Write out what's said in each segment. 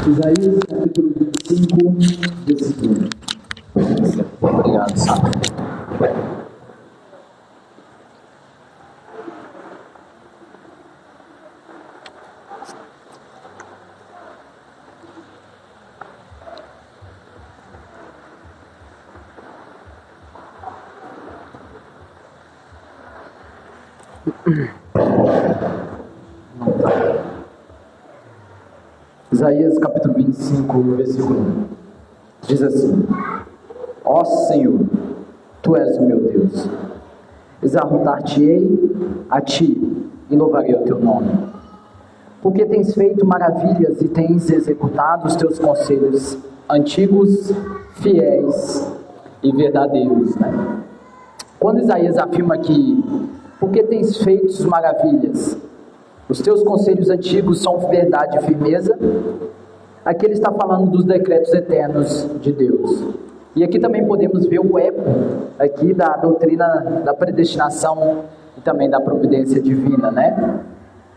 Isaías capítulo 25, versículo 1. Obrigado, Sandro. Isaías capítulo 25, versículo 1. Diz assim: Ó Senhor, Tu és o meu Deus. Exaltar-te-ei a Ti e louvarei o Teu nome. Porque tens feito maravilhas e tens executado os Teus conselhos antigos, fiéis e verdadeiros. Quando Isaías afirma que porque tens feito maravilhas, os teus conselhos antigos são verdade e firmeza, aqui ele está falando dos decretos eternos de Deus. E aqui também podemos ver o eco aqui da doutrina da predestinação e também da providência divina,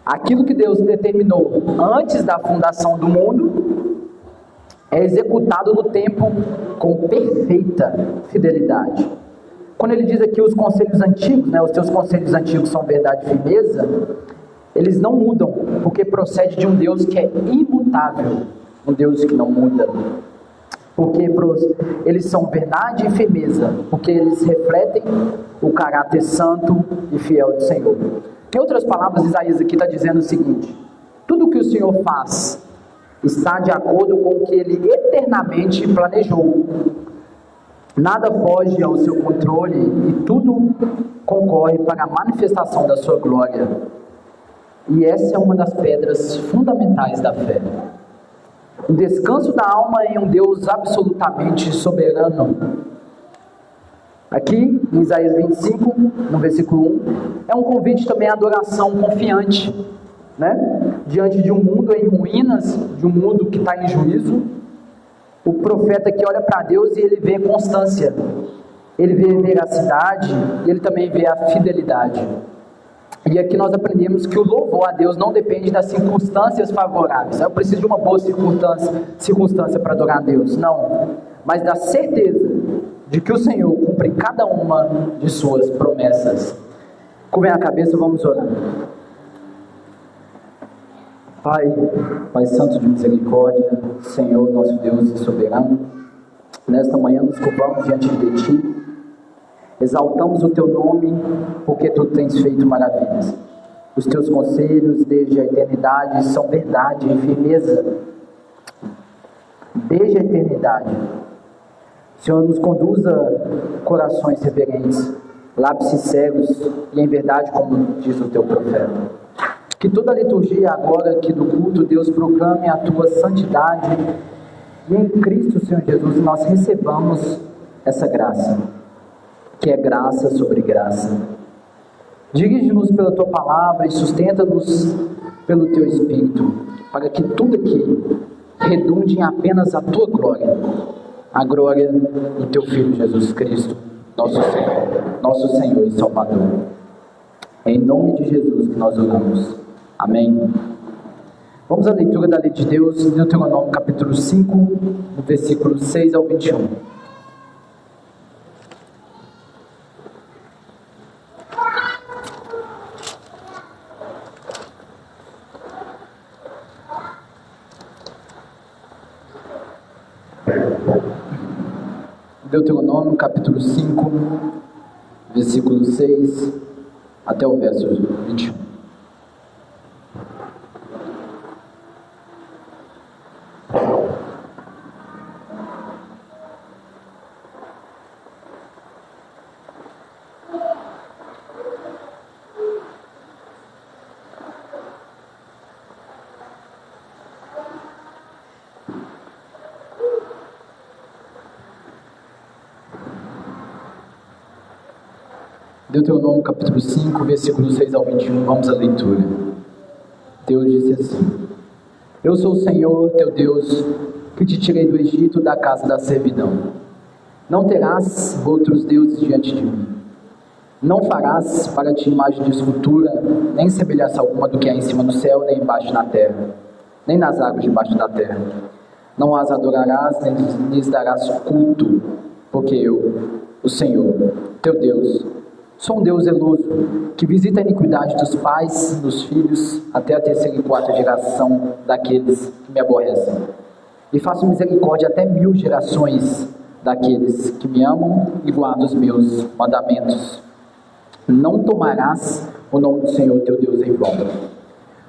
Aquilo que Deus determinou antes da fundação do mundo é executado no tempo com perfeita fidelidade. Quando ele diz aqui os conselhos antigos, os teus conselhos antigos são verdade e firmeza, eles não mudam, porque procede de um Deus que é imutável, um Deus que não muda. Porque eles são verdade e firmeza, porque eles refletem o caráter santo e fiel do Senhor. Em outras palavras, Isaías aqui está dizendo o seguinte: tudo que o Senhor faz está de acordo com o que Ele eternamente planejou. Nada foge ao seu controle e tudo concorre para a manifestação da sua glória. E essa é uma das pedras fundamentais da fé. O descanso da alma em um Deus absolutamente soberano. Aqui, em Isaías 25, no versículo 1, é um convite também à adoração confiante, Diante de um mundo em ruínas, de um mundo que está em juízo, o profeta que olha para Deus e ele vê constância, ele vê veracidade e ele também vê a fidelidade. E aqui nós aprendemos que o louvor a Deus não depende das circunstâncias favoráveis. Eu preciso de uma boa circunstância para adorar a Deus. Não, mas da certeza de que o Senhor cumpre cada uma de suas promessas. Curvem a cabeça, vamos orar. Pai Santo de misericórdia, Senhor nosso Deus e soberano, nesta manhã nos curvamos diante de Ti, exaltamos o Teu nome, porque Tu tens feito maravilhas. Os Teus conselhos desde a eternidade são verdade e firmeza. Desde a eternidade. Senhor, nos conduza corações reverentes, lábios sinceros e em verdade, como diz o Teu profeta. Que toda a liturgia agora aqui do culto, Deus proclame a Tua santidade e em Cristo, Senhor Jesus, nós recebamos essa graça, que é graça sobre graça. Dirige-nos pela Tua palavra e sustenta-nos pelo Teu Espírito, para que tudo aqui redunde em apenas a Tua glória, a glória do Teu Filho Jesus Cristo, nosso Senhor e Salvador. É em nome de Jesus que nós oramos. Amém. Vamos à leitura da lei de Deus, Deuteronômio capítulo 5, do versículo 6 ao 21. Deuteronômio capítulo 5, versículo 6 até o verso 21. Deuteronômio capítulo 5, versículos 6 ao 21, vamos à leitura. Deus disse assim: Eu sou o Senhor, teu Deus, que te tirei do Egito, da casa da servidão. Não terás outros deuses diante de mim. Não farás para ti imagem de escultura, nem semelhança alguma do que há em cima do céu, nem embaixo na terra, nem nas águas debaixo da terra. Não as adorarás, nem lhes darás culto, porque eu, o Senhor, teu Deus, sou um Deus zeloso, que visita a iniquidade dos pais nos filhos, até a terceira e quarta geração daqueles que me aborrecem. E faço misericórdia até 1000 gerações daqueles que me amam e guardam os meus mandamentos. Não tomarás o nome do Senhor teu Deus em vão,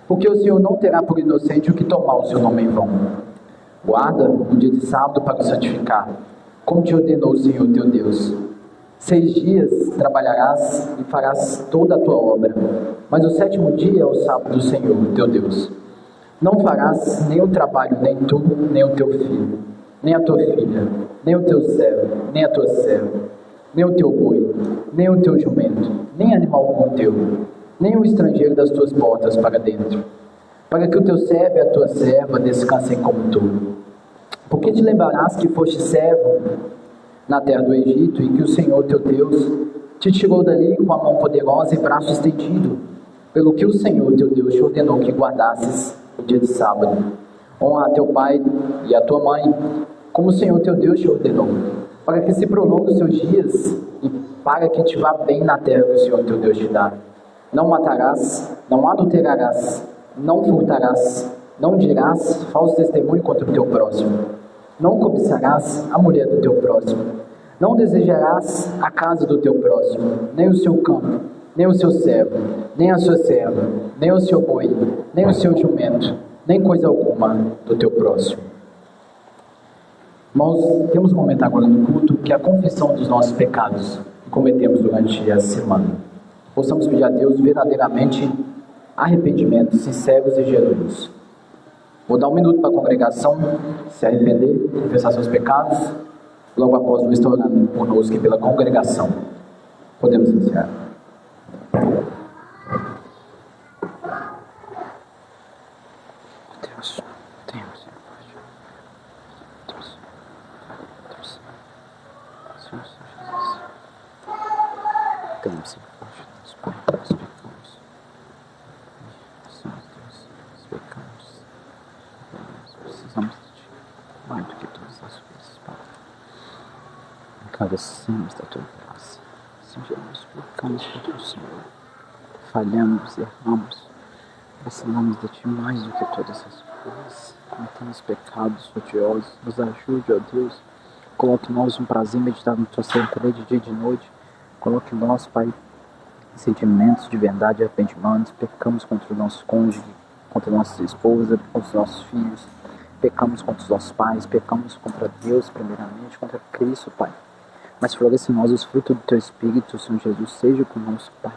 porque o Senhor não terá por inocente o que tomar o seu nome em vão. Guarda o dia de sábado para o santificar, como te ordenou o Senhor teu Deus. 6 dias trabalharás e farás toda a tua obra, mas o 7º dia é o sábado do Senhor teu Deus. Não farás nem o trabalho, nem tu, nem o teu filho, nem a tua filha, nem o teu servo, nem a tua serva, nem o teu boi, nem o teu jumento, nem animal algum teu, nem o estrangeiro das tuas portas para dentro, para que o teu servo e a tua serva descansem como tu. Porque te lembrarás que foste servo na terra do Egito, e que o Senhor teu Deus te tirou dali com a mão poderosa e braço estendido, pelo que o Senhor teu Deus te ordenou que guardasses o dia de sábado. Honra a teu pai e a tua mãe, como o Senhor teu Deus te ordenou, para que se prolongue os seus dias e para que te vá bem na terra que o Senhor teu Deus te dá. Não matarás, não adulterarás, não furtarás, não dirás falso testemunho contra o teu próximo, não cobiçarás a mulher do teu próximo, não desejarás a casa do teu próximo, nem o seu campo, nem o seu servo, nem a sua serva, nem o seu boi, nem o seu jumento, nem coisa alguma do teu próximo. Irmãos, temos um momento agora no culto que é a confissão dos nossos pecados que cometemos durante a semana. Possamos pedir a Deus verdadeiramente arrependimentos sinceros e genuínos. Vou dar 1 minuto para a congregação se arrepender, confessar seus pecados. Logo após, vou estar orando conosco e pela congregação. Podemos iniciar. Deus, tem misericórdia dos pecados. Precisamos de Ti, mais do que todas as vezes, Pai. Carecemos da Tua graça. Sejamos pecados contra o Senhor. Falhamos, erramos. Precisamos de Ti mais do que todas as coisas. Cometemos pecados odiosos. Nos ajude, ó Deus. Coloque em nós um prazer meditar no Tua Santo de dia e de noite. Coloque em nós, Pai, sentimentos de verdade e arrependimentos. Pecamos contra o nosso cônjuge, contra a nossa esposa, contra os nossos filhos. Pecamos contra os nossos pais, pecamos contra Deus primeiramente, contra Cristo, Pai. Mas floresça em nós os frutos do Teu Espírito, Senhor Jesus, seja conosco, Pai.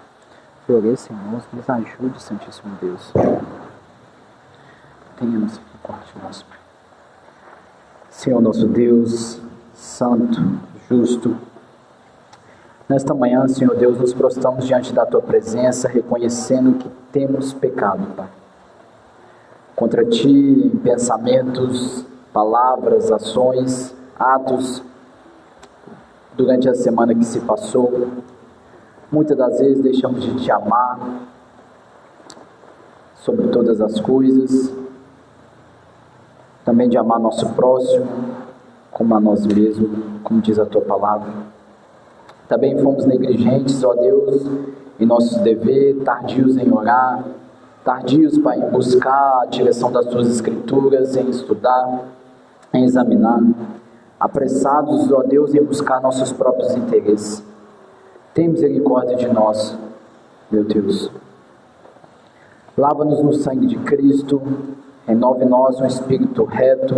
Floresça em nós, nos ajude, Santíssimo Deus. Tenha misericórdia de nós, Pai. Senhor nosso Deus, Santo, Justo, nesta manhã, Senhor Deus, nos prostramos diante da Tua presença, reconhecendo que temos pecado, Pai. Contra Ti, em pensamentos, palavras, ações, atos, durante a semana que se passou. Muitas das vezes deixamos de Te amar sobre todas as coisas, também de amar nosso próximo, como a nós mesmos, como diz a Tua palavra. Também fomos negligentes, ó Deus, em nossos deveres, tardios em orar, tardios, Pai, em buscar a direção das Tuas Escrituras, em estudar, em examinar, apressados, ó Deus, em buscar nossos próprios interesses. Tem misericórdia de nós, meu Deus. Lava-nos no sangue de Cristo, renove em nós um espírito reto,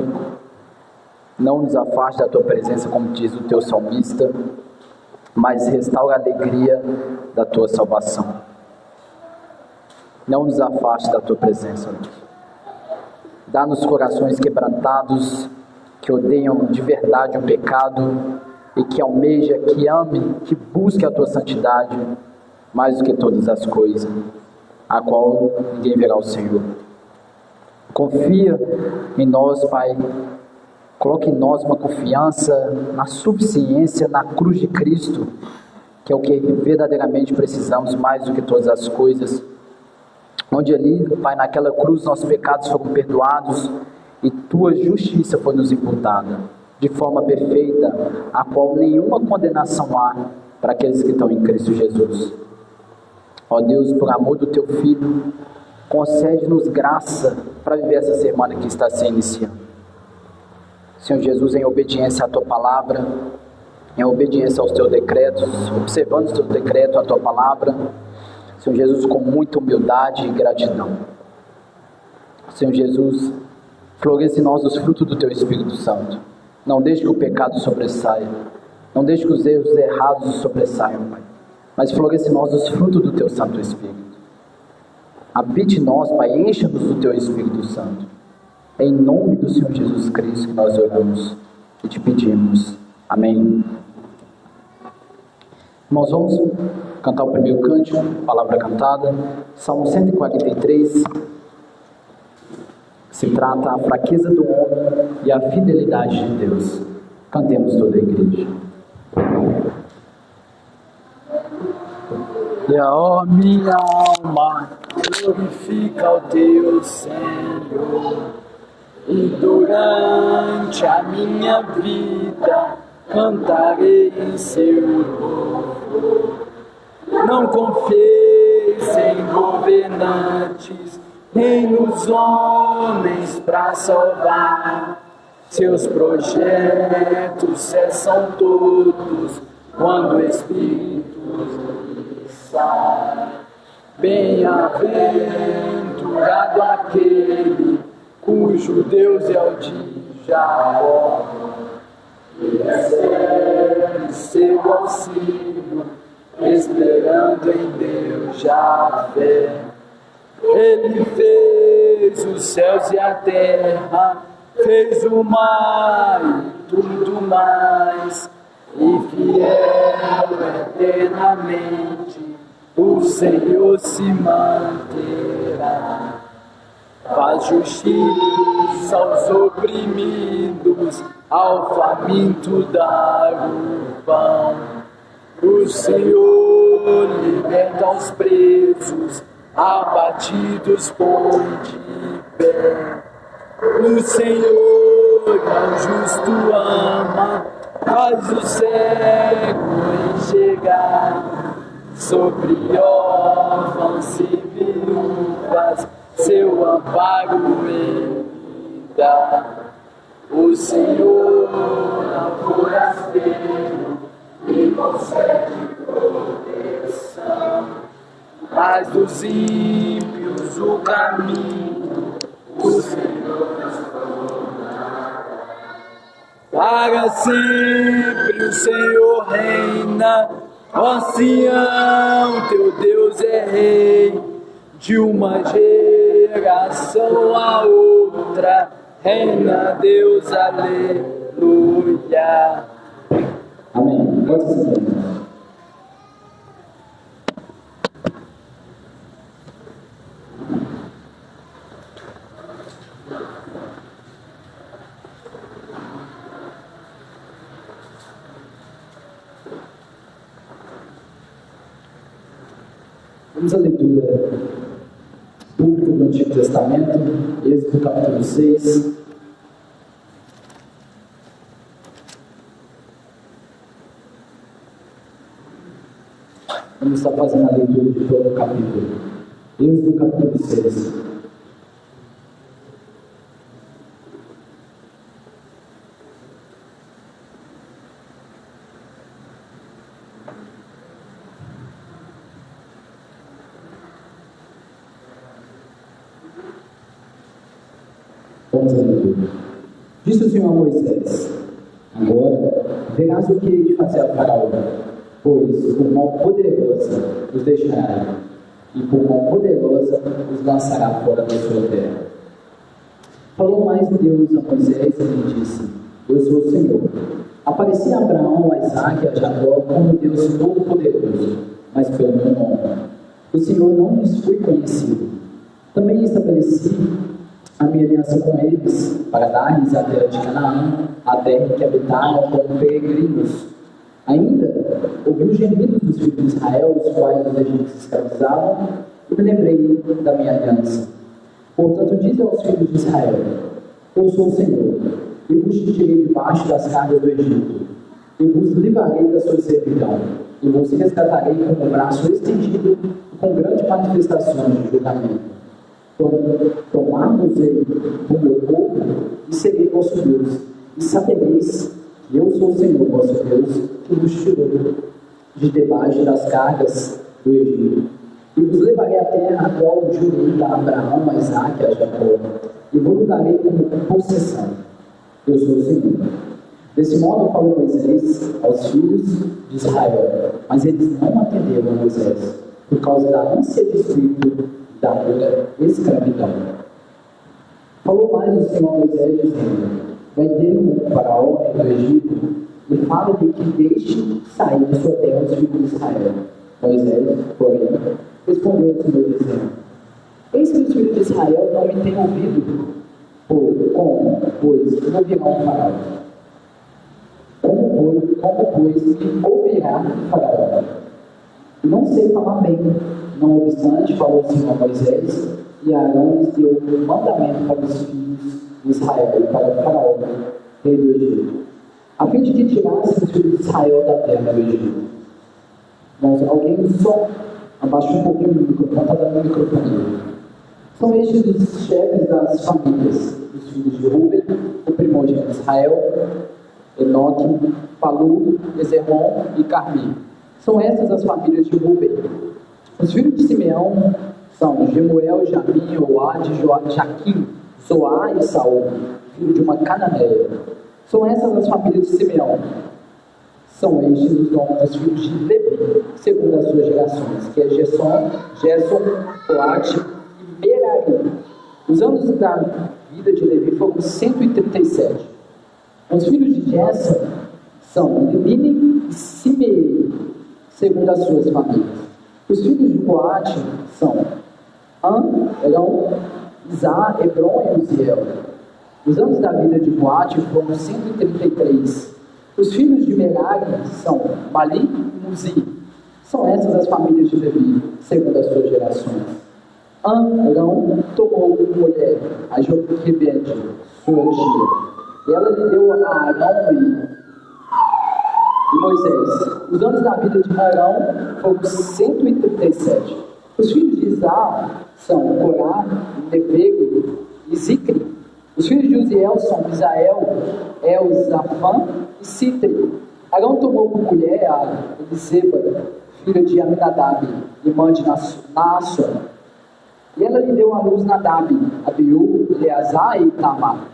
não nos afaste da Tua presença, como diz o Teu salmista, mas restaura a alegria da Tua salvação. Não nos afaste da Tua presença, Deus. Dá-nos corações quebrantados, que odeiam de verdade o pecado e que almeja, que ame, que busque a Tua santidade mais do que todas as coisas, a qual ninguém verá o Senhor. Confia em nós, Pai. Coloque em nós uma confiança na suficiência, na cruz de Cristo, que é o que verdadeiramente precisamos mais do que todas as coisas. Onde ali, Pai, naquela cruz, nossos pecados foram perdoados e tua justiça foi nos imputada, de forma perfeita, a qual nenhuma condenação há para aqueles que estão em Cristo Jesus. Ó Deus, por amor do teu Filho, concede-nos graça para viver essa semana que está se iniciando. Senhor Jesus, em obediência à tua palavra, em obediência aos teus decretos, observando os teus decretos, a tua palavra, Senhor Jesus, com muita humildade e gratidão. Senhor Jesus, floresce em nós os frutos do teu Espírito Santo. Não deixe que o pecado sobressaia, não deixe que os erros errados sobressaiam, Pai, mas floresce em nós os frutos do teu Santo Espírito. Habite em nós, Pai, encha-nos do teu Espírito Santo. É em nome do Senhor Jesus Cristo que nós oramos e te pedimos. Amém. Nós vamos cantar o primeiro cântico, palavra cantada, Salmo 143, se trata a fraqueza do homem e a fidelidade de Deus. Cantemos toda a igreja. E ó minha alma, glorifica o teu Senhor, e durante a minha vida cantarei em seu louvor. Não confieis em governantes, nem nos homens para salvar. Seus projetos cessam todos quando o Espírito lhe sai. Bem-aventurado aquele cujo Deus é o de Jacó, e recebe seu auxílio, esperando em Deus Javé. Ele fez os céus e a terra, fez o mar e tudo mais, e fiel eternamente o Senhor se manterá. Faz justiça aos oprimidos, ao faminto dar o pão. O Senhor liberta os presos, abatidos põe de pé. O Senhor ao justo ama, faz o cego enxergar. Sobre órfãos e viúvas seu amparo ele dá. O Senhor ao forasteiro lhe concede proteção, mas dos ímpios o caminho o Senhor transformará. Para sempre o Senhor reina, ó Sião, teu Deus é rei. De uma geração a outra reina Deus, aleluia. Amém. Pode ser. Vamos à leitura pública do Antigo Testamento, Êxodo capítulo 6. Vamos estar fazendo a leitura de todo o capítulo. Êxodo capítulo 6. Vamos à leitura. Disse o Senhor a Moisés: agora verás o que hei de fazer a Faraó, pois por mão poderosa os deixará, e por mão poderosa os lançará fora da sua terra. Falou mais Deus a Moisés e lhe disse: eu sou o Senhor. Apareci a Abraão, a Isaque e a Jacó como Deus Todo-Poderoso, mas pelo meu nome. O Senhor não lhes foi conhecido. Também estabeleci a minha aliança com eles, para dar-lhes a terra de Canaã, a terra que habitaram como peregrinos. Ainda ouvi os gemidos dos filhos de Israel, os quais os egípcios escravizavam, e me lembrei da minha aliança. Portanto, diz aos filhos de Israel: Eu sou o Senhor, e vos tirei debaixo das cargas do Egito, e vos livrarei da sua servidão, e vos resgatarei com o braço estendido e com grandes manifestações de julgamento. Tomar-vos-ei o meu povo, e serei vosso Deus, e sabereis que eu sou o Senhor vosso Deus, que vos tirou de debaixo das cargas do Egito. E vos levarei à terra a qual jurei a Abraão, a Isaque e a Jacó, e vos darei como possessão. Eu sou o Senhor. Desse modo falou Moisés aos filhos de Israel, mas eles não atenderam a Moisés, por causa da ânsia de espírito da dura escravidão. Falou mais o Senhor a Moisés, dizendo: vai ter um faraó rei do Egito, e fala-lhe que deixe sair de sua terra os filhos de Israel. Moisés, porém, respondeu ao Senhor, dizendo: eis que os filhos de Israel não me têm ouvido. Como, pois, me ouvirá o faraó? Como, pois, me ouvirá o faraó? Não sei falar bem. Não obstante, falou o Senhor a Moisés, e Arão lhes deu um mandamento para os filhos de Israel e para o faraó, rei do Egito, a fim de que tirassem os filhos de Israel da terra do Egito. Mas alguém só abaixou um pouquinho o microfone, está dando o microfone. São estes os chefes das famílias, os filhos de Rúben, o primogênito de Israel, Enoque, Palu, Ezerrom e Carmi. São essas as famílias de Rúben. Os filhos de Simeão são Gemuel, Jamim, Oade, Jaquim, Zoá e Saul, filho de uma cananeia. São essas as famílias de Simeão. São estes os nomes dos filhos de Levi, segundo as suas gerações, que é Gerson, Coate e Merari. Os anos da vida de Levi foram 137. Os filhos de Gerson são Libni e Simei, segundo as suas famílias. Os filhos de Coate são Elão, Isá, Hebron e Uziel. Os anos da vida de Coate foram 133. Os filhos de Merari são Mali e Muzi. São essas as famílias de Levi, segundo as suas gerações. Elão tomou como mulher a Joquebede, sua tia, e ela lhe deu a Arão e Moisés. Os anos da vida de Arão foram 137. Os filhos de Isá são Corá, Nefeg e Zicri. Os filhos de Uziel são Misael, Zafã e Citri. Arão tomou por mulher a Eliseba, filha de Aminadab, irmã de Naasson. E ela lhe deu à luz Nadab, Abiú, Eleazar e Itamar.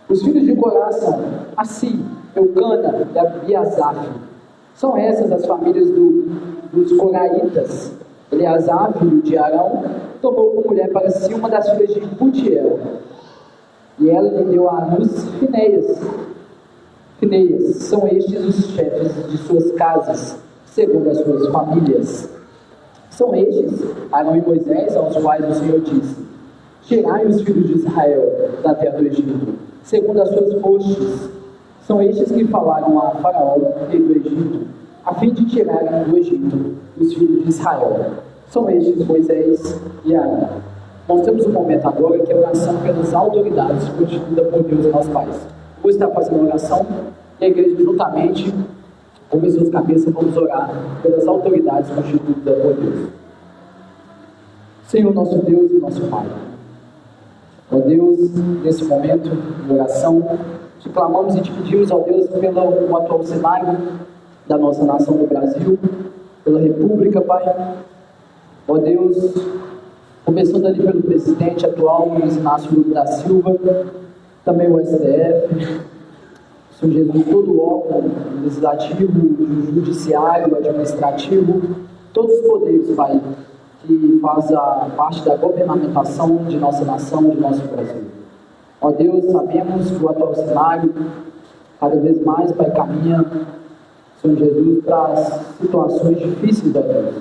Os filhos de Corá são Assi, Eucana e Abiasaf. São essas as famílias dos Coraitas. Eleazar, filho de Arão, tomou por mulher para si uma das filhas de Putiel. E ela lhe deu à luz Fineias. São estes os chefes de suas casas, segundo as suas famílias. São estes, Arão e Moisés, aos quais o Senhor disse: tirai os filhos de Israel da terra do Egito, segundo as suas hostes. São estes que falaram a Faraó, rei do Egito, a fim de tirarem do Egito os filhos de Israel. São estes Moisés e Arão. Nós temos um momento agora que é a oração pelas autoridades constituídas por Deus e nosso Pai. Vou estar fazendo oração e a igreja juntamente, com as suas cabeças, vamos orar pelas autoridades constituídas por Deus. Senhor, nosso Deus e nosso Pai, ó Deus, nesse momento de oração, te clamamos e te pedimos, ó Deus, pelo atual cenário da nossa nação do Brasil, pela República, Pai. Ó Deus, começando ali pelo presidente atual, Luiz Inácio Lula da Silva, também o STF, Senhor Jesus, todo o órgão legislativo, judiciário, administrativo, todos os poderes, Pai, que fazem parte da governamentação de nossa nação, de nosso Brasil. Ó Deus, sabemos que o atual cenário, cada vez mais, Pai, caminha, Senhor Jesus, para situações difíceis, ó Deus.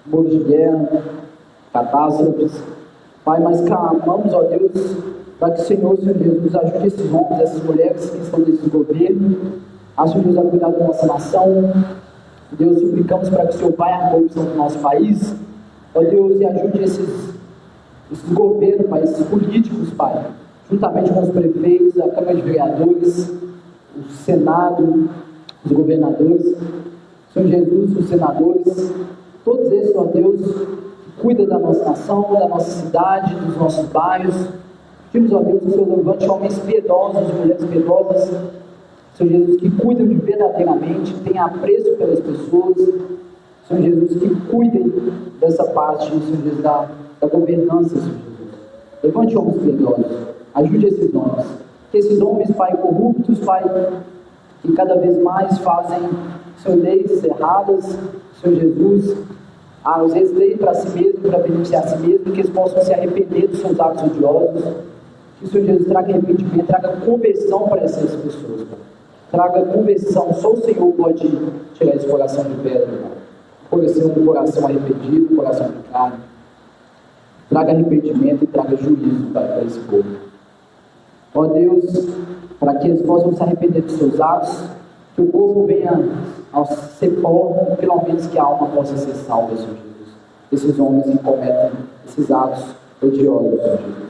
Morros de guerra, catástrofes, Pai, mas clamamos, ó Deus, para que o Senhor Jesus, nos ajude esses homens, essas mulheres que estão nesse governo, ajude-nos a cuidar da nossa nação. Deus, suplicamos para que o Senhor vai à corrupção do nosso país, ó Deus, e ajude esses governos, Pai, esses políticos, Pai, juntamente com os prefeitos, a Câmara de Vereadores, o Senado, os governadores, Senhor Jesus, os senadores, todos esses, ó Deus, que cuidam da nossa nação, da nossa cidade, dos nossos bairros. Pedimos, ó Deus, que o Senhor levante homens piedosos, mulheres piedosas, Senhor Jesus, que cuidam de verdadeiramente, que tenham apreço pelas pessoas, Senhor Jesus, que cuidem dessa parte, Senhor Jesus, da governança, Senhor Jesus. Levante homens piedosos, ajude esses homens. Que esses homens, Pai, corruptos, Pai, que cada vez mais fazem, Senhor, leis erradas, Senhor Jesus, às vezes leis para si mesmo, para beneficiar a si mesmo, que eles possam se arrepender dos seus atos odiosos. Que o Senhor Jesus traga arrependimento, traga conversão para essas pessoas, Pai. Traga conversão, só o Senhor pode tirar esse coração de pedra, Pai. Ser um coração arrependido, um coração de carne. Traga arrependimento e traga juízo, Pai, para esse povo. Ó Deus, para que eles possam se arrepender dos seus atos, que o povo venha ao ser pobre, pelo menos que a alma possa ser salva, Senhor Jesus. Esses homens que cometem esses atos odiosos, Senhor Jesus.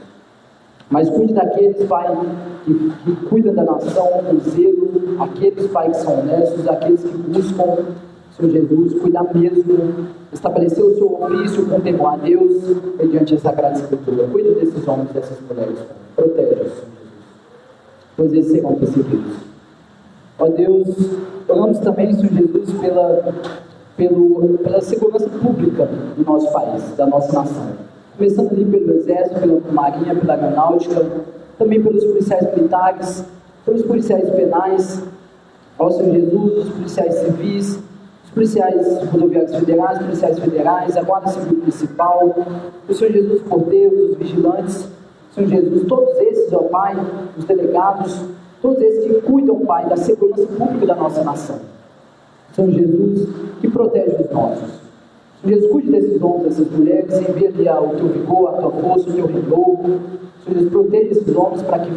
Mas cuide daqueles, Pai, que cuidam da nação com zelo, aqueles, Pai, que são honestos, aqueles que buscam, Senhor Jesus, cuidar mesmo, estabelecer o seu ofício com temor a Deus, mediante essa Sagrada Escritura. Cuide desses homens e dessas mulheres, Pai. Protege-os, Senhor Jesus, pois eles serão perseguidos. Ó Deus, oramos também, Senhor Jesus, pela segurança pública do nosso país, da nossa nação. Começando ali pelo Exército, pela Marinha, pela Aeronáutica, também pelos policiais militares, pelos policiais penais, ó Senhor Jesus, os policiais civis, os policiais rodoviários federais, policiais federais, a Guarda Civil Municipal, o Senhor Jesus, os porteiros, os vigilantes, Senhor Jesus, todos esses, ó Pai, os delegados, todos esses que cuidam, Pai, da segurança pública da nossa nação. Senhor Jesus, que protege os nossos. Senhor Jesus, cuide desses homens, dessas mulheres, envia ali o teu vigor, a tua força, o teu renovo. Senhor Jesus, proteja esses homens para que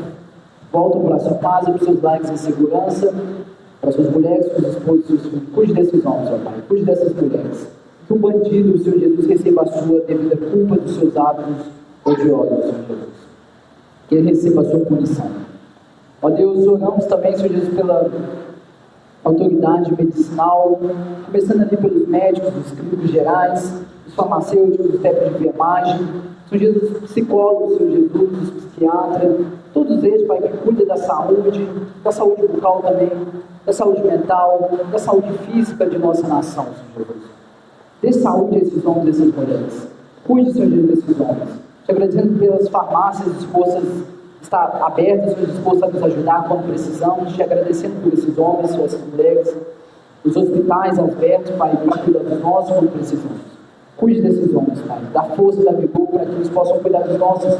voltem para a sua casa, para os seus lares em segurança, para suas mulheres, suas esposas, seus filhos. Cuide desses homens, ó Pai, cuide dessas mulheres. Que o bandido, Senhor Jesus, receba a sua devida culpa dos seus hábitos odiosos, Senhor Jesus. Que ele receba a sua punição. Ó Deus, oramos também, Senhor Jesus, pela autoridade medicinal, começando ali pelos médicos, os clínicos gerais, os farmacêuticos, os técnicos de enfermagem, Senhor Jesus, os psicólogos, Senhor Jesus, os psiquiatras, todos eles, Pai, que cuidam da saúde bucal também, da saúde mental, da saúde física de nossa nação, Senhor Jesus. Dê saúde a esses homens e essas mulheres. Cuide, Senhor Jesus, desses homens. Te agradecendo pelas farmácias dispostas está aberto, Senhor, disposto a nos ajudar quando precisamos, te agradecendo por esses homens, por essas mulheres, os hospitais abertos, Pai, para cuidar dos nossos quando precisamos. Cuide desses homens, Pai, dá força, dá vigor para que eles possam cuidar dos nossos.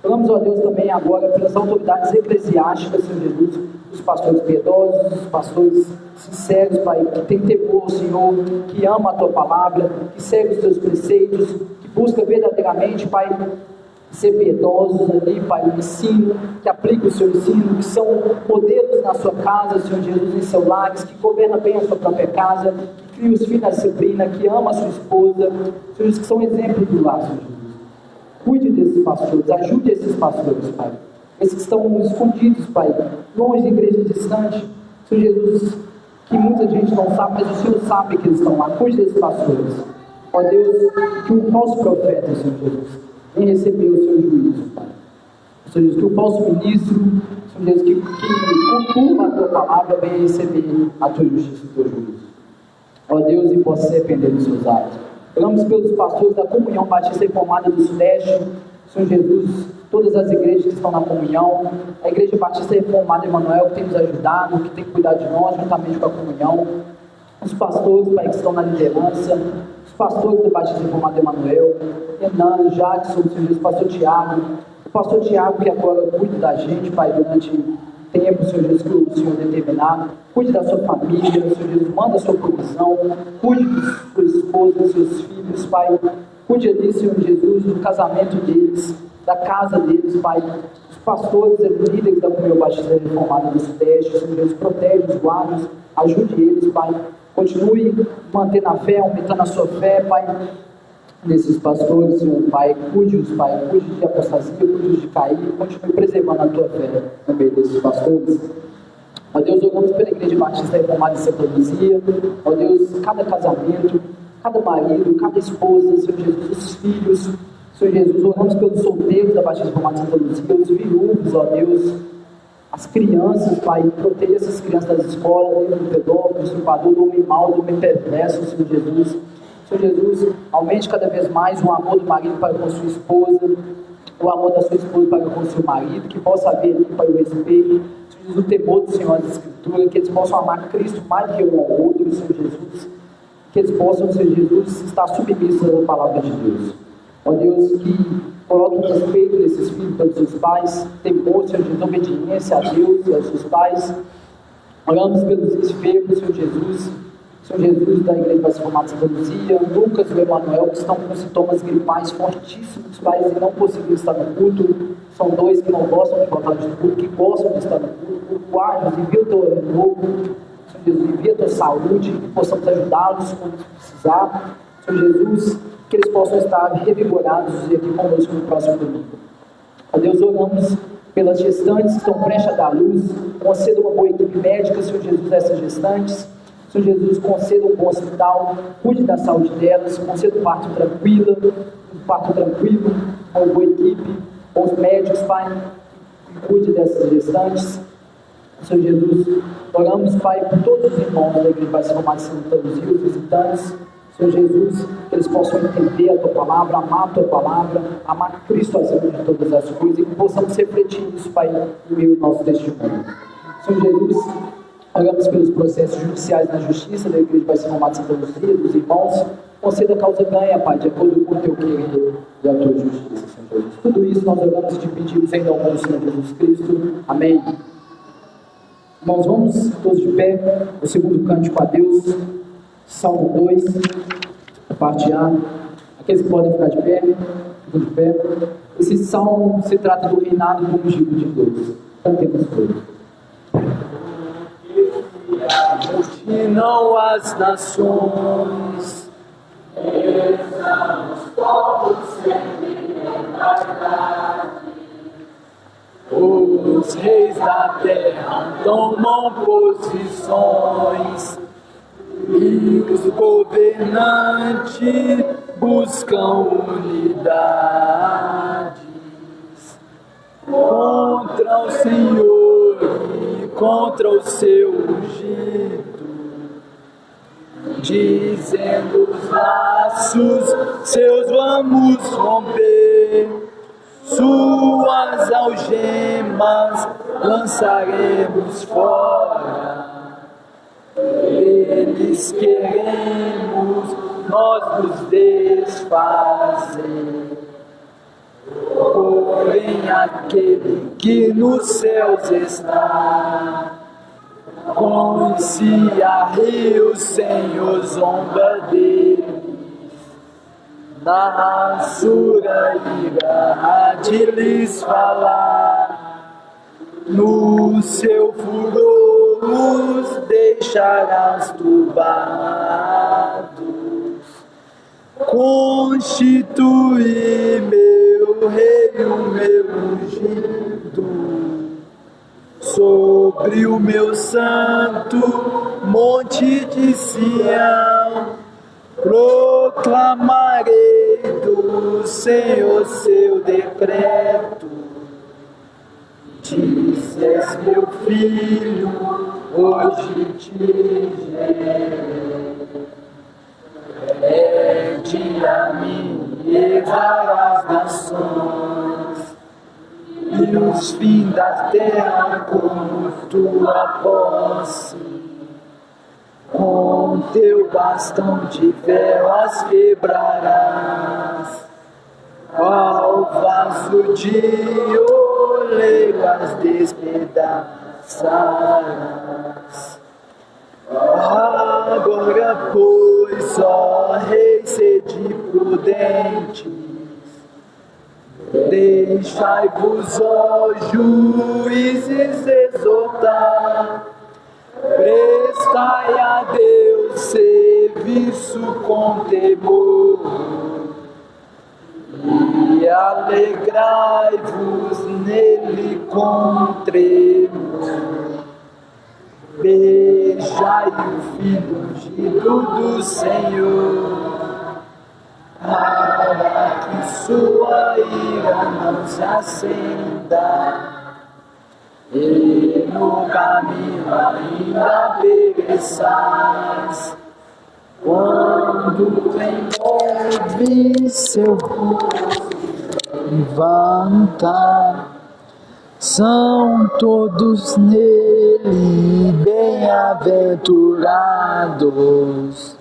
Oramos, ó Deus, também agora pelas autoridades eclesiásticas, Senhor Jesus, os pastores piedosos, os pastores sinceros, Pai, que tem temor ao Senhor, que ama a Tua palavra, que segue os Teus preceitos, que busca verdadeiramente, Pai, ser piedosos ali, Pai, no ensino, que aplica o seu ensino, que são modelos na sua casa, Senhor Jesus, em seu lar, que governa bem a sua própria casa, que cria os filhos na disciplina, que ama a sua esposa, Senhor Jesus, que são exemplos do lar, Senhor Jesus. Cuide desses pastores, ajude esses pastores, Pai. Esses que estão escondidos, Pai, longe da igreja distante, Senhor Jesus, que muita gente não sabe, mas o Senhor sabe que eles estão lá. Cuide desses pastores. Ó Deus, que o falso profeta, Senhor Jesus, em receber o seu juízo, Pai. Senhor Jesus, que o falso ministro, Senhor Jesus, que cultua a Tua palavra, venha receber a Tua justiça e o Teu juízo. Ó Deus, e possa se arrepender dos seus atos. Oramos pelos pastores da Comunhão Batista Reformada do Sudeste, Senhor Jesus, todas as igrejas que estão na comunhão, a Igreja Batista Reformada Emanuel, que tem nos ajudado, que tem cuidado de nós, juntamente com a comunhão, os pastores, Pai, que estão na liderança, os pastores da Batista Reformada Emanuel, Renan, Jackson, Senhor Jesus, o pastor Tiago, que agora cuida da gente, Pai, durante tempo, Senhor Jesus, que o Senhor determinar, cuide da sua família, Senhor Jesus, manda a sua provisão, cuide de sua esposa, dos seus filhos, Pai, cuide ali, Senhor Jesus, do casamento deles, da casa deles, Pai, os pastores e líderes da Comunhão Batista Reformada do Sudeste, Senhor Jesus, protege os guardas, ajude eles, Pai, continue mantendo a fé, aumentando a sua fé, Pai, desses pastores, Senhor Pai, cuide-os, Pai, cuide de apostasia, cuide de cair, continue preservando a tua fé no meio desses pastores. Ó Deus, oramos pela Igreja Batista Reformada em Santa Luzia. Ó Deus, cada casamento, cada marido, cada esposa, Senhor Jesus, os filhos, Senhor Jesus, oramos pelos solteiros da Batista Reformada em Santa Luzia, os viúvos, ó Deus, as crianças, Pai, proteja essas crianças das escolas, do pedófilo, do estuprador, do homem mau, do homem perverso, Senhor Jesus. Senhor Jesus, aumente cada vez mais o amor do marido para com sua esposa, o amor da sua esposa para com seu marido, que possa haver ali, Pai, o respeito, Senhor Jesus, o temor do Senhor da Escritura, que eles possam amar Cristo mais do que um ao outro, Senhor Jesus, que eles possam, Senhor Jesus, estar submissos à palavra de Deus. Ó Deus, que coloque o respeito desses filhos pelos seus pais, temor, Senhor Jesus, obediência a Deus e aos seus pais. Oramos pelos enfermos, Senhor Jesus, da Igreja Batista Reformada Santa Luzia, Lucas e Emanuel, que estão com sintomas gripais fortíssimos, pais, e não conseguiram estar no culto. São dois que não gostam de voltar no culto, que gostam de estar no culto. Guarda, envia o teu renovo, Senhor Jesus, envia a tua saúde, que possamos ajudá-los quando precisar. Senhor Jesus, que eles possam estar revigorados e aqui conosco no próximo domingo. Ó Deus, oramos pelas gestantes que estão prestes a dar luz, conceda uma boa equipe médica, Senhor Jesus, a essas gestantes. Senhor Jesus, conceda um bom hospital, cuide da saúde delas, conceda um parto tranquilo, com uma boa equipe, bons médicos, Pai, e cuide dessas gestantes. Senhor Jesus, oramos, Pai, por todos os irmãos da Igreja Batista Reformada Santa Luzia, os visitantes. Senhor Jesus, que eles possam entender a Tua Palavra, amar a Tua Palavra, amar Cristo acima de todas as coisas, e que possamos refletir isso, Pai, no meio do nosso testemunho. Senhor Jesus, oramos pelos processos judiciais na justiça da Igreja Batista Reformada Santa Luzia, dos irmãos, conceda a causa ganha, Pai, de acordo com o Teu querer e a Tua justiça, Senhor Jesus. Tudo isso nós oramos e te pedimos em nome do Senhor Jesus Cristo. Amém. Irmãos, vamos todos de pé, o segundo cântico a Deus, Salmo 2, parte A. Aqueles que podem ficar de pé, ficam de pé. Esse salmo se trata do reinado do ungido de Deus. Cantemos todos. Amotinam as nações, os povos sempre em verdade. Os reis da terra tomam posições e os governantes buscam unidades contra o Senhor e contra o seu ungido, dizendo os laços seus vamos romper, suas algemas lançaremos fora. Eles queremos nós nos desfazer, porém aquele que nos céus está, com se a rio o Senhor zomba deles, na raçura ira há de lhes falar, no seu furor os deixarás turbados. Constitui meu rei, o meu ungido, sobre o meu santo monte de Sião, proclamarei do Senhor seu decreto. Dizes, meu filho, hoje te gerei. Pede a mim e as nações, e os fins da terra como tua posse. Com teu bastão de ferro as quebrarás, ao vaso de oleiro as despedaçarás. Agora, pois, ó rei, sede prudentes, deixai-vos, ó juízes, exortar, prestai a Deus serviço com temor, e alegrai-vos nele com tremor. Beijai o Filho ungido do Senhor, para que sua ira não se acenda, e no caminho ainda pereçais, quando envolve seu rosto levanta. São todos nele bem-aventurados,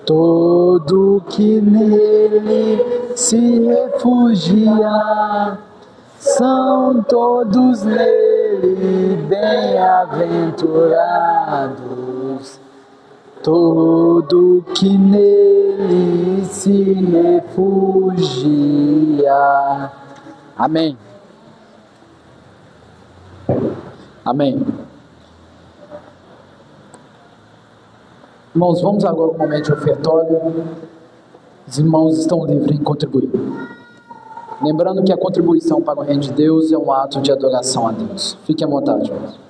todo que nele se refugia. São todos nele bem-aventurados, todo que nele se refugia. Amém. Amém. Irmãos, vamos agora ao momento de ofertório. Os irmãos estão livres em contribuir. Lembrando que a contribuição para o reino de Deus é um ato de adoração a Deus. Fiquem à vontade, irmãos.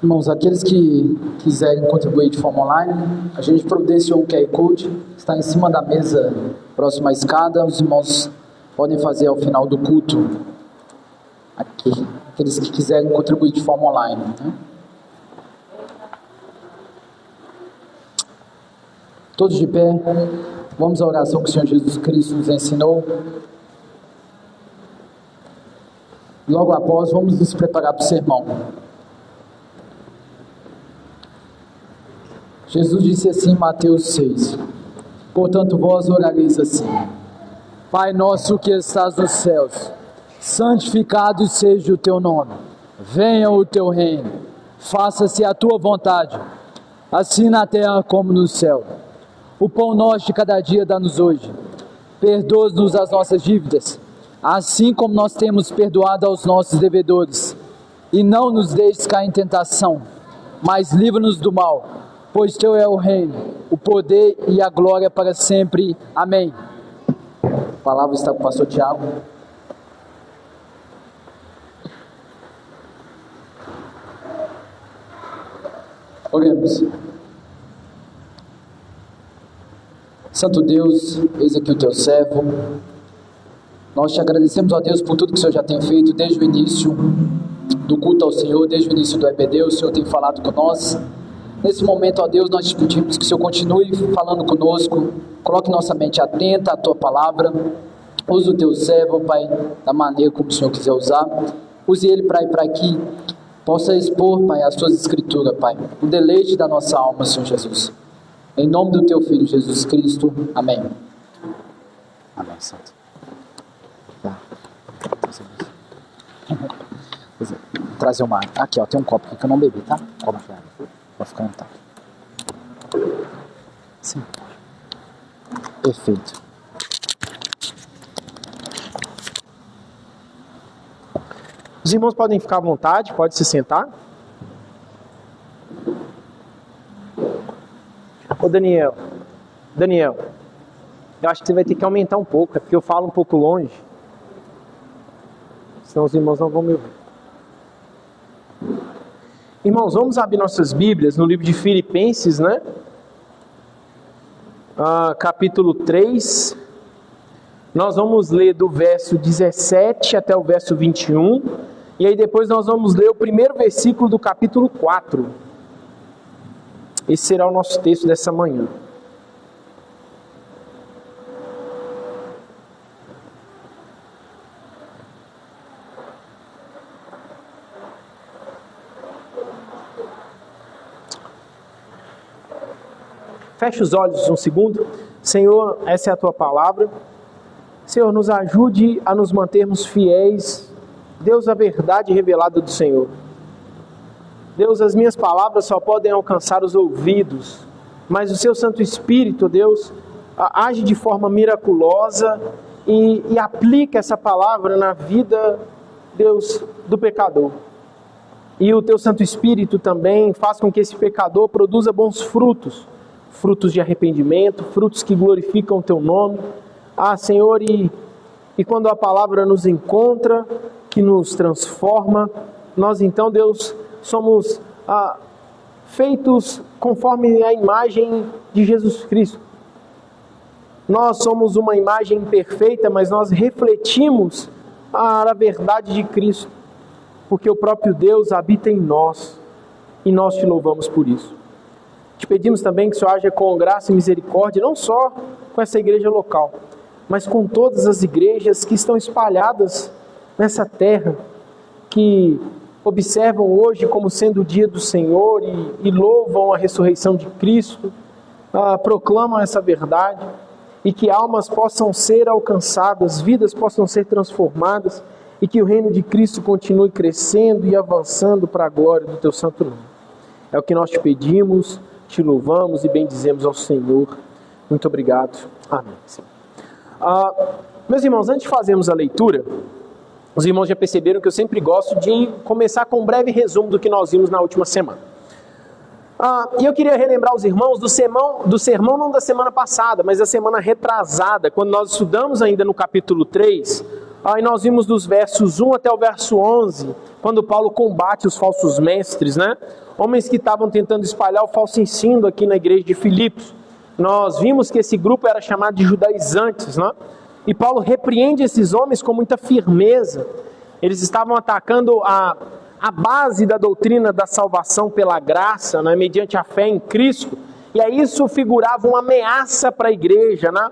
Irmãos, aqueles que quiserem contribuir de forma online, a gente providenciou um QR Code, está em cima da mesa, próxima à escada. Os irmãos podem fazer ao final do culto, aqui, aqueles que quiserem contribuir de forma online, né? Todos de pé, vamos à oração que o Senhor Jesus Cristo nos ensinou. Logo após, vamos nos preparar para o sermão. Jesus disse assim em Mateus 6, portanto vós orareis assim: Pai nosso que estás nos céus, santificado seja o teu nome, venha o teu reino, faça-se a tua vontade, assim na terra como no céu. O pão nosso de cada dia dá-nos hoje, perdoa-nos as nossas dívidas, assim como nós temos perdoado aos nossos devedores, e não nos deixes cair em tentação, mas livra-nos do mal, pois teu é o reino, o poder e a glória para sempre. Amém. A palavra está com o pastor Tiago. Oremos. Santo Deus, eis aqui o teu servo. Nós te agradecemos, ó Deus, por tudo que o Senhor já tem feito desde o início do culto ao Senhor, desde o início do EBD. O Senhor tem falado com nós. Nesse momento, ó Deus, nós te pedimos que o Senhor continue falando conosco, coloque nossa mente atenta à Tua palavra, use o Teu servo, Pai, da maneira como o Senhor quiser usar, use ele para ir para aqui, possa expor, Pai, as Tuas escrituras, Pai, o deleite da nossa alma, Senhor Jesus. Em nome do Teu Filho, Jesus Cristo. Amém. Amém, Santo. Tá. Trazer uma água. Aqui, ó, tem um copo aqui que eu não bebi, tá? Copo de água. Vai ficar intacto. Sim. Perfeito. Os irmãos podem ficar à vontade, pode se sentar. Ô Daniel, eu acho que você vai ter que aumentar um pouco, é porque eu falo um pouco longe. Senão os irmãos não vão me ouvir. Irmãos, vamos abrir nossas Bíblias no livro de Filipenses, né? Capítulo 3. Nós vamos ler do verso 17 até o verso 21. E aí depois nós vamos ler o primeiro versículo do capítulo 4. Esse será o nosso texto dessa manhã. Feche os olhos um segundo. Senhor, essa é a Tua palavra. Senhor, nos ajude a nos mantermos fiéis, Deus, à verdade revelada do Senhor. Deus, as minhas palavras só podem alcançar os ouvidos, mas o seu Santo Espírito, Deus, age de forma miraculosa e aplica essa palavra na vida, Deus, do pecador. E o teu Santo Espírito também faz com que esse pecador produza bons frutos, frutos de arrependimento, frutos que glorificam o teu nome. Senhor, e quando a palavra nos encontra, que nos transforma, nós então, Deus, somos feitos conforme a imagem de Jesus Cristo. Nós somos uma imagem imperfeita, mas nós refletimos a verdade de Cristo, porque o próprio Deus habita em nós, e nós te louvamos por isso. Te pedimos também que o Senhor haja com graça e misericórdia, não só com essa igreja local, mas com todas as igrejas que estão espalhadas nessa terra, que observam hoje como sendo o dia do Senhor e louvam a ressurreição de Cristo, proclamam essa verdade, e que almas possam ser alcançadas, vidas possam ser transformadas, e que o reino de Cristo continue crescendo e avançando para a glória do teu santo nome. É o que nós te pedimos, te louvamos e bendizemos ao Senhor. Muito obrigado. Amém. Meus irmãos, antes de fazermos a leitura, os irmãos já perceberam que eu sempre gosto de começar com um breve resumo do que nós vimos na última semana. E eu queria relembrar os irmãos do sermão não da semana passada, mas da semana retrasada, quando nós estudamos ainda no capítulo 3, e nós vimos dos versos 1 até o verso 11, quando Paulo combate os falsos mestres, né? Homens que estavam tentando espalhar o falso ensino aqui na igreja de Filipos. Nós vimos que esse grupo era chamado de judaizantes, né? E Paulo repreende esses homens com muita firmeza. Eles estavam atacando a base da doutrina da salvação pela graça, né, mediante a fé em Cristo, e aí isso figurava uma ameaça para a igreja, né,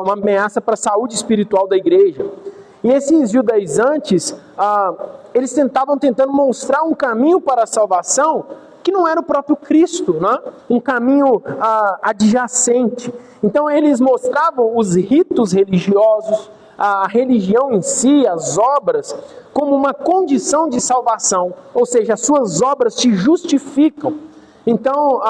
uma ameaça para a saúde espiritual da igreja. E esses judaizantes, eles tentando mostrar um caminho para a salvação que não era o próprio Cristo, né, um caminho adjacente. Então eles mostravam os ritos religiosos, a religião em si, as obras, como uma condição de salvação, ou seja, as suas obras te justificam. Então,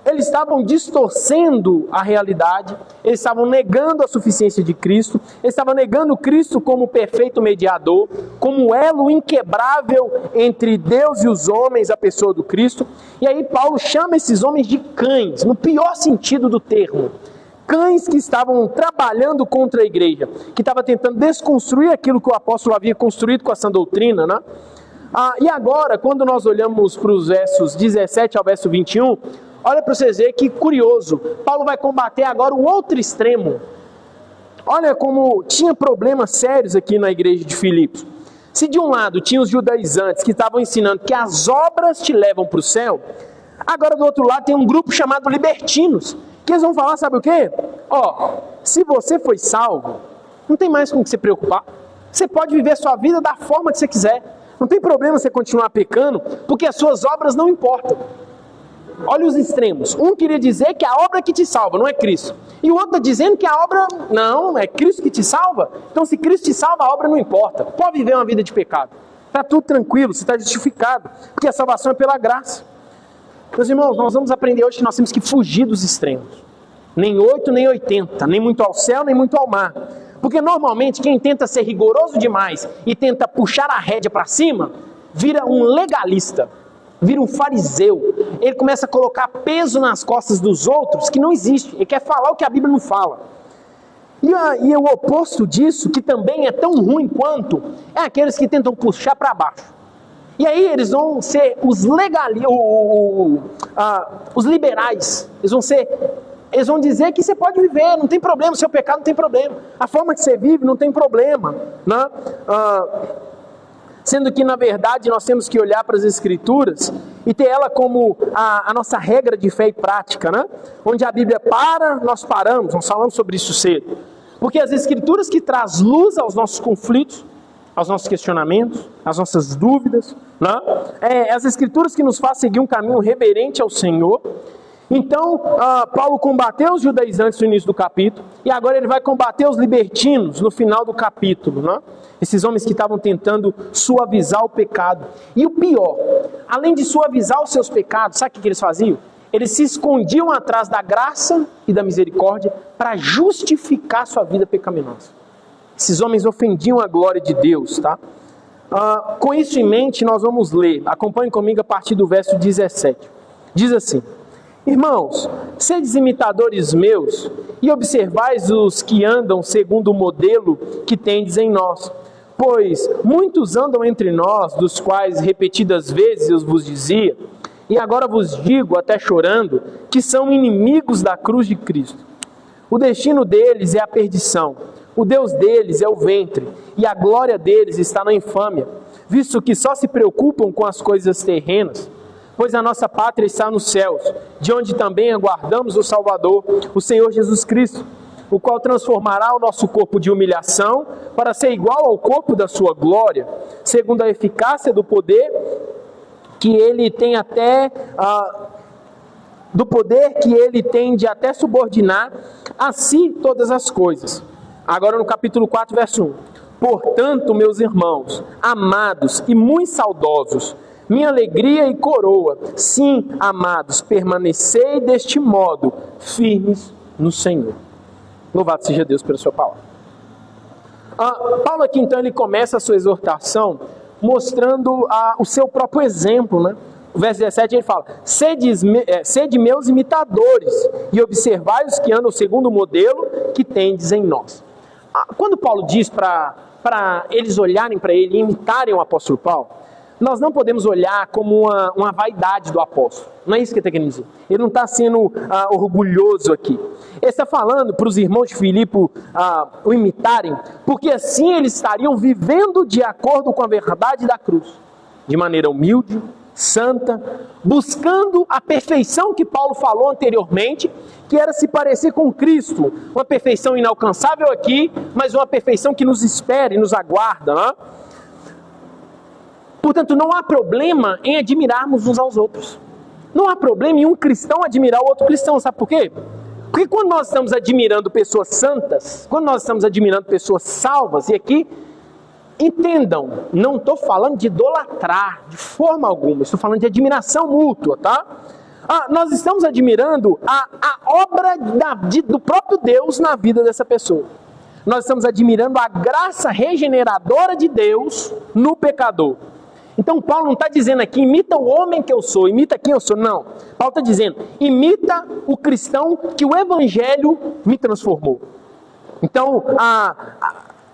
eles estavam distorcendo a realidade, eles estavam negando a suficiência de Cristo, eles estavam negando Cristo como perfeito mediador, como elo inquebrável entre Deus e os homens, a pessoa do Cristo. E aí Paulo chama esses homens de cães, no pior sentido do termo. Cães que estavam trabalhando contra a igreja, que estava tentando desconstruir aquilo que o apóstolo havia construído com essa doutrina, né? E agora, quando nós olhamos para os versos 17 ao verso 21, olha para vocês verem que curioso, Paulo vai combater agora o outro extremo. Olha como tinha problemas sérios aqui na igreja de Filipos. Se de um lado tinha os judaizantes que estavam ensinando que as obras te levam para o céu, agora do outro lado tem um grupo chamado libertinos, que eles vão falar, sabe o quê? Se você foi salvo, não tem mais com o que se preocupar. Você pode viver sua vida da forma que você quiser. Não tem problema você continuar pecando, porque as suas obras não importam. Olha os extremos. Um queria dizer que a obra que te salva não é Cristo. E o outro está dizendo que a obra não é Cristo que te salva. Então se Cristo te salva, a obra não importa. Pode viver uma vida de pecado. Está tudo tranquilo, você está justificado. Porque a salvação é pela graça. Meus irmãos, nós vamos aprender hoje que nós temos que fugir dos extremos. Nem 8, nem 80, nem muito ao céu, nem muito ao mar. Porque normalmente quem tenta ser rigoroso demais e tenta puxar a rédea para cima, vira um legalista, vira um fariseu. Ele começa a colocar peso nas costas dos outros que não existe. Ele quer falar o que a Bíblia não fala. E o oposto disso, que também é tão ruim quanto, é aqueles que tentam puxar para baixo. E aí eles vão ser os liberais. Eles vão dizer que você pode viver, não tem problema, o seu pecado não tem problema. A forma que você vive não tem problema, né? Sendo que, na verdade, nós temos que olhar para as Escrituras e ter ela como a nossa regra de fé e prática, né? Onde a Bíblia para, nós paramos, nós falamos sobre isso cedo. Porque as Escrituras que traz luz aos nossos conflitos, aos nossos questionamentos, às nossas dúvidas, né? As Escrituras que nos faz seguir um caminho reverente ao Senhor. Então, Paulo combateu os judaizantes no início do capítulo, e agora ele vai combater os libertinos no final do capítulo, né? Esses homens que estavam tentando suavizar o pecado. E o pior, além de suavizar os seus pecados, sabe o que eles faziam? Eles se escondiam atrás da graça e da misericórdia para justificar sua vida pecaminosa. Esses homens ofendiam a glória de Deus, tá? Com isso em mente, nós vamos ler. Acompanhe comigo a partir do verso 17. Diz assim: irmãos, sedes imitadores meus e observais os que andam segundo o modelo que tendes em nós. Pois muitos andam entre nós, dos quais repetidas vezes eu vos dizia, e agora vos digo, até chorando, que são inimigos da cruz de Cristo. O destino deles é a perdição, o Deus deles é o ventre, e a glória deles está na infâmia, visto que só se preocupam com as coisas terrenas. Pois a nossa pátria está nos céus, de onde também aguardamos o Salvador, o Senhor Jesus Cristo, o qual transformará o nosso corpo de humilhação para ser igual ao corpo da sua glória, segundo a eficácia do poder que ele tem de até subordinar a si todas as coisas. Agora no capítulo 4, verso 1. Portanto, meus irmãos, amados e muito saudosos, minha alegria e coroa, sim, amados, permanecei deste modo, firmes no Senhor. Louvado seja Deus pela sua palavra. Paulo aqui então ele começa a sua exortação mostrando o seu próprio exemplo, né? O verso 17 ele fala: sede meus imitadores e observai os que andam segundo o modelo que tendes em nós. Quando Paulo diz para eles olharem para ele e imitarem o apóstolo Paulo, nós não podemos olhar como uma vaidade do apóstolo. Não é isso que ele está querendo dizer. Ele não está sendo orgulhoso aqui. Ele está falando para os irmãos de Filipe o imitarem, porque assim eles estariam vivendo de acordo com a verdade da cruz, de maneira humilde, santa, buscando a perfeição que Paulo falou anteriormente, que era se parecer com Cristo. Uma perfeição inalcançável aqui, mas uma perfeição que nos espera e nos aguarda, não é? Portanto, não há problema em admirarmos uns aos outros. Não há problema em um cristão admirar o outro cristão. Sabe por quê? Porque quando nós estamos admirando pessoas santas, quando nós estamos admirando pessoas salvas, e aqui, entendam, não estou falando de idolatrar de forma alguma, estou falando de admiração mútua, tá? Nós estamos admirando a obra do próprio Deus na vida dessa pessoa. Nós estamos admirando a graça regeneradora de Deus no pecador. Então Paulo não está dizendo aqui, imita o homem que eu sou, imita quem eu sou, não. Paulo está dizendo, imita o cristão que o Evangelho me transformou. Então,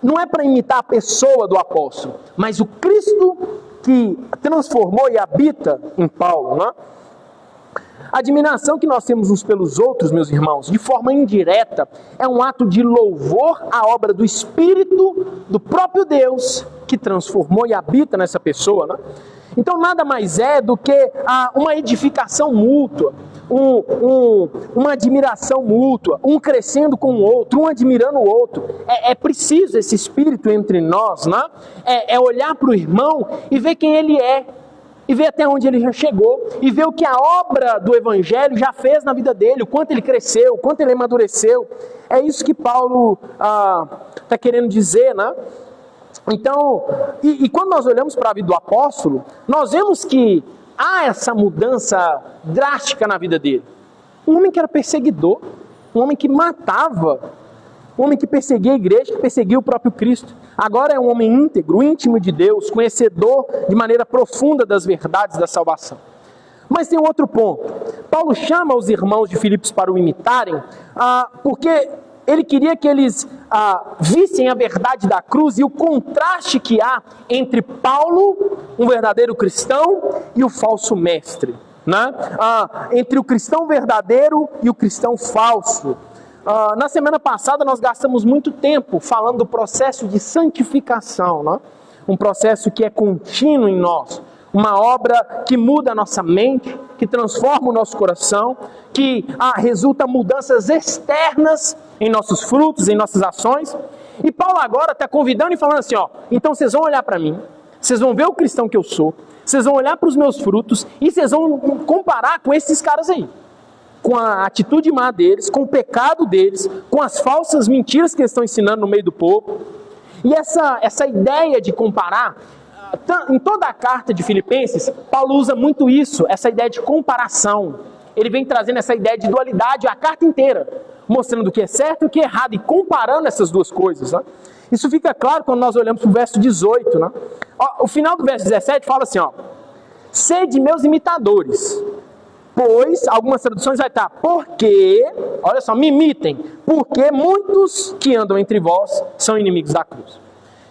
não é para imitar a pessoa do apóstolo, mas o Cristo que transformou e habita em Paulo, né? A admiração que nós temos uns pelos outros, meus irmãos, de forma indireta, é um ato de louvor à obra do Espírito do próprio Deus que transformou e habita nessa pessoa, né? Então nada mais é do que uma edificação mútua, uma admiração mútua, um crescendo com o outro, um admirando o outro. É preciso esse Espírito entre nós, né? É olhar para o irmão e ver quem ele é, e ver até onde ele já chegou, e ver o que a obra do Evangelho já fez na vida dele, o quanto ele cresceu, o quanto ele amadureceu. É isso que Paulo está querendo dizer, né? Então, e quando nós olhamos para a vida do apóstolo, nós vemos que há essa mudança drástica na vida dele. Um homem que era perseguidor, um homem que matava, um homem que perseguia a igreja, que perseguia o próprio Cristo. Agora é um homem íntegro, íntimo de Deus, conhecedor de maneira profunda das verdades da salvação. Mas tem um outro ponto. Paulo chama os irmãos de Filipos para o imitarem, porque ele queria que eles vissem a verdade da cruz e o contraste que há entre Paulo, um verdadeiro cristão, e o falso mestre, né? Entre o cristão verdadeiro e o cristão falso. Na semana passada nós gastamos muito tempo falando do processo de santificação, né? Um processo que é contínuo em nós, uma obra que muda a nossa mente, que transforma o nosso coração, que resulta mudanças externas em nossos frutos, em nossas ações. E Paulo agora está convidando e falando assim, então vocês vão olhar para mim, vocês vão ver o cristão que eu sou, vocês vão olhar para os meus frutos e vocês vão comparar com esses caras aí. com a atitude má deles, com o pecado deles, com as falsas mentiras que eles estão ensinando no meio do povo. E essa ideia de comparar, em toda a carta de Filipenses, Paulo usa muito isso, essa ideia de comparação. Ele vem trazendo essa ideia de dualidade a carta inteira, mostrando o que é certo e o que é errado, e comparando essas duas coisas. Né? Isso fica claro quando nós olhamos para o verso 18. Né? O final do verso 17 fala assim, sede meus imitadores, pois, algumas traduções vai estar, porque, olha só, me imitem, porque muitos que andam entre vós são inimigos da cruz.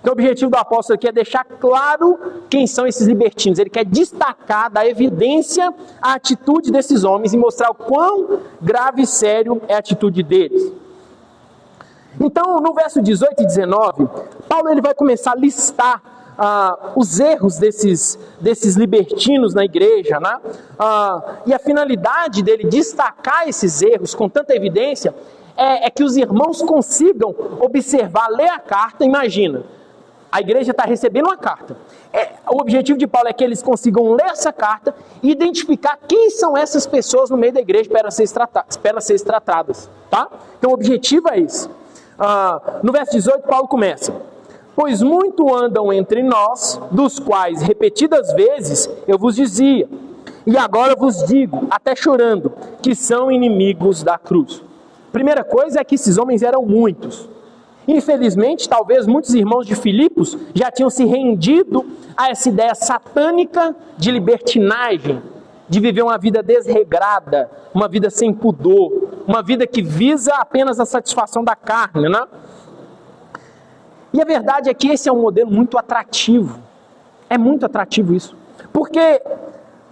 Então o objetivo do apóstolo aqui é deixar claro quem são esses libertinos. Ele quer destacar da evidência a atitude desses homens e mostrar o quão grave e sério é a atitude deles. Então, no verso 18 e 19, Paulo ele vai começar a listar os erros desses libertinos na igreja, né? E a finalidade dele destacar esses erros com tanta evidência é que os irmãos consigam observar, ler a carta. Imagina, a igreja está recebendo uma carta. O objetivo de Paulo é que eles consigam ler essa carta e identificar quem são essas pessoas no meio da igreja para elas serem tratadas. Tá? Então o objetivo é esse. No verso 18, Paulo começa: pois muito andam entre nós, dos quais repetidas vezes eu vos dizia, e agora vos digo, até chorando, que são inimigos da cruz. Primeira coisa é que esses homens eram muitos. Infelizmente, talvez muitos irmãos de Filipos já tinham se rendido a essa ideia satânica de libertinagem, de viver uma vida desregrada, uma vida sem pudor, uma vida que visa apenas a satisfação da carne, né? E a verdade é que esse é um modelo muito atrativo. É muito atrativo isso. Porque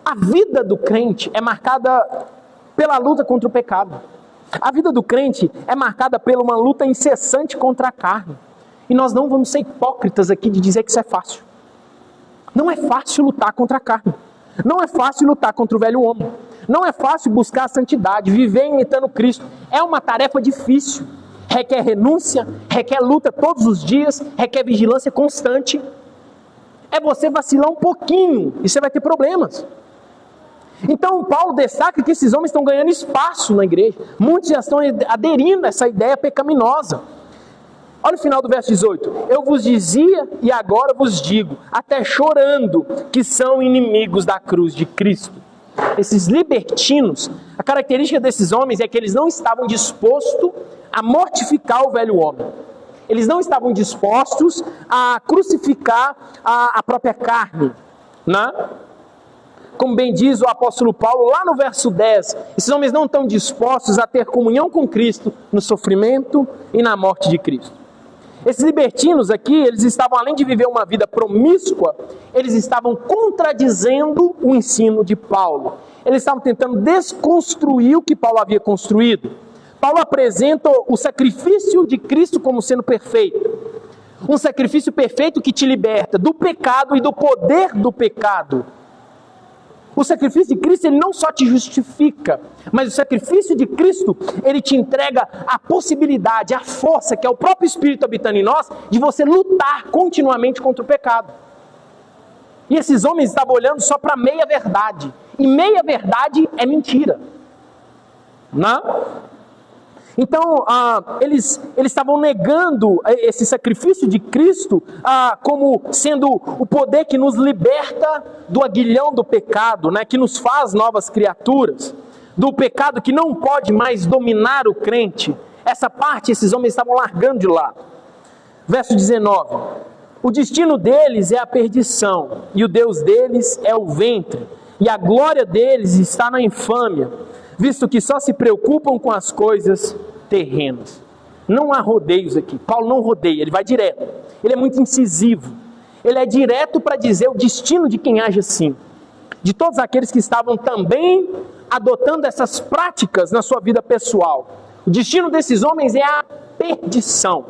a vida do crente é marcada pela luta contra o pecado. A vida do crente é marcada por uma luta incessante contra a carne. E nós não vamos ser hipócritas aqui de dizer que isso é fácil. Não é fácil lutar contra a carne. Não é fácil lutar contra o velho homem. Não é fácil buscar a santidade, viver imitando Cristo. É uma tarefa difícil. Requer renúncia, requer luta todos os dias, requer vigilância constante. É você vacilar um pouquinho e você vai ter problemas. Então Paulo destaca que esses homens estão ganhando espaço na igreja. Muitos já estão aderindo a essa ideia pecaminosa. Olha o final do verso 18. Eu vos dizia e agora vos digo, até chorando, que são inimigos da cruz de Cristo. Esses libertinos, a característica desses homens é que eles não estavam dispostos a mortificar o velho homem. Eles não estavam dispostos a crucificar a própria carne, né? Como bem diz o apóstolo Paulo lá no verso 10, esses homens não estão dispostos a ter comunhão com Cristo no sofrimento e na morte de Cristo. Esses libertinos aqui, eles estavam, além de viver uma vida promíscua, eles estavam contradizendo o ensino de Paulo. Eles estavam tentando desconstruir o que Paulo havia construído. Paulo apresenta o sacrifício de Cristo como sendo perfeito. Um sacrifício perfeito que te liberta do pecado e do poder do pecado. O sacrifício de Cristo, ele não só te justifica, mas o sacrifício de Cristo, ele te entrega a possibilidade, a força, que é o próprio Espírito habitando em nós, de você lutar continuamente contra o pecado. E esses homens estavam olhando só para meia verdade. E meia verdade é mentira. Não? Então, eles estavam negando esse sacrifício de Cristo como sendo o poder que nos liberta do aguilhão do pecado, né, que nos faz novas criaturas, do pecado que não pode mais dominar o crente. Essa parte esses homens estavam largando de lado. Verso 19. O destino deles é a perdição, e o Deus deles é o ventre, e a glória deles está na infâmia, visto que só se preocupam com as coisas terrenas. Não há rodeios aqui. Paulo não rodeia, ele vai direto. Ele é muito incisivo. Ele é direto para dizer o destino de quem age assim. De todos aqueles que estavam também adotando essas práticas na sua vida pessoal. O destino desses homens é a perdição.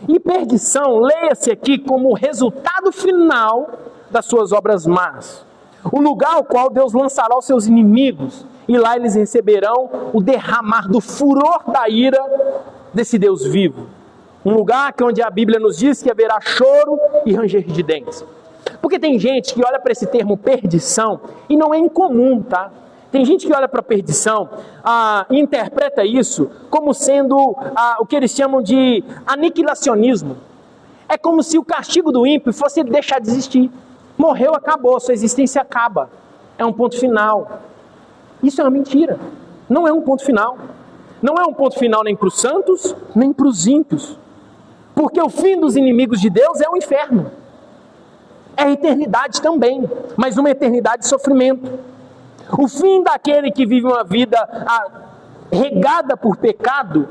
E perdição, leia-se aqui como o resultado final das suas obras más. O lugar ao qual Deus lançará os seus inimigos, e lá eles receberão o derramar do furor da ira desse Deus vivo. Um lugar onde a Bíblia nos diz que haverá choro e ranger de dentes. Porque tem gente que olha para esse termo perdição, e não é incomum, tá? Tem gente que olha para a perdição e interpreta isso como sendo o que eles chamam de aniquilacionismo. É como se o castigo do ímpio fosse ele deixar de existir. Morreu, acabou, sua existência acaba. É um ponto final. Isso é uma mentira. Não é um ponto final. Não é um ponto final nem para os santos, nem para os ímpios. Porque o fim dos inimigos de Deus é o inferno. É a eternidade também, mas uma eternidade de sofrimento. O fim daquele que vive uma vida regada por pecado,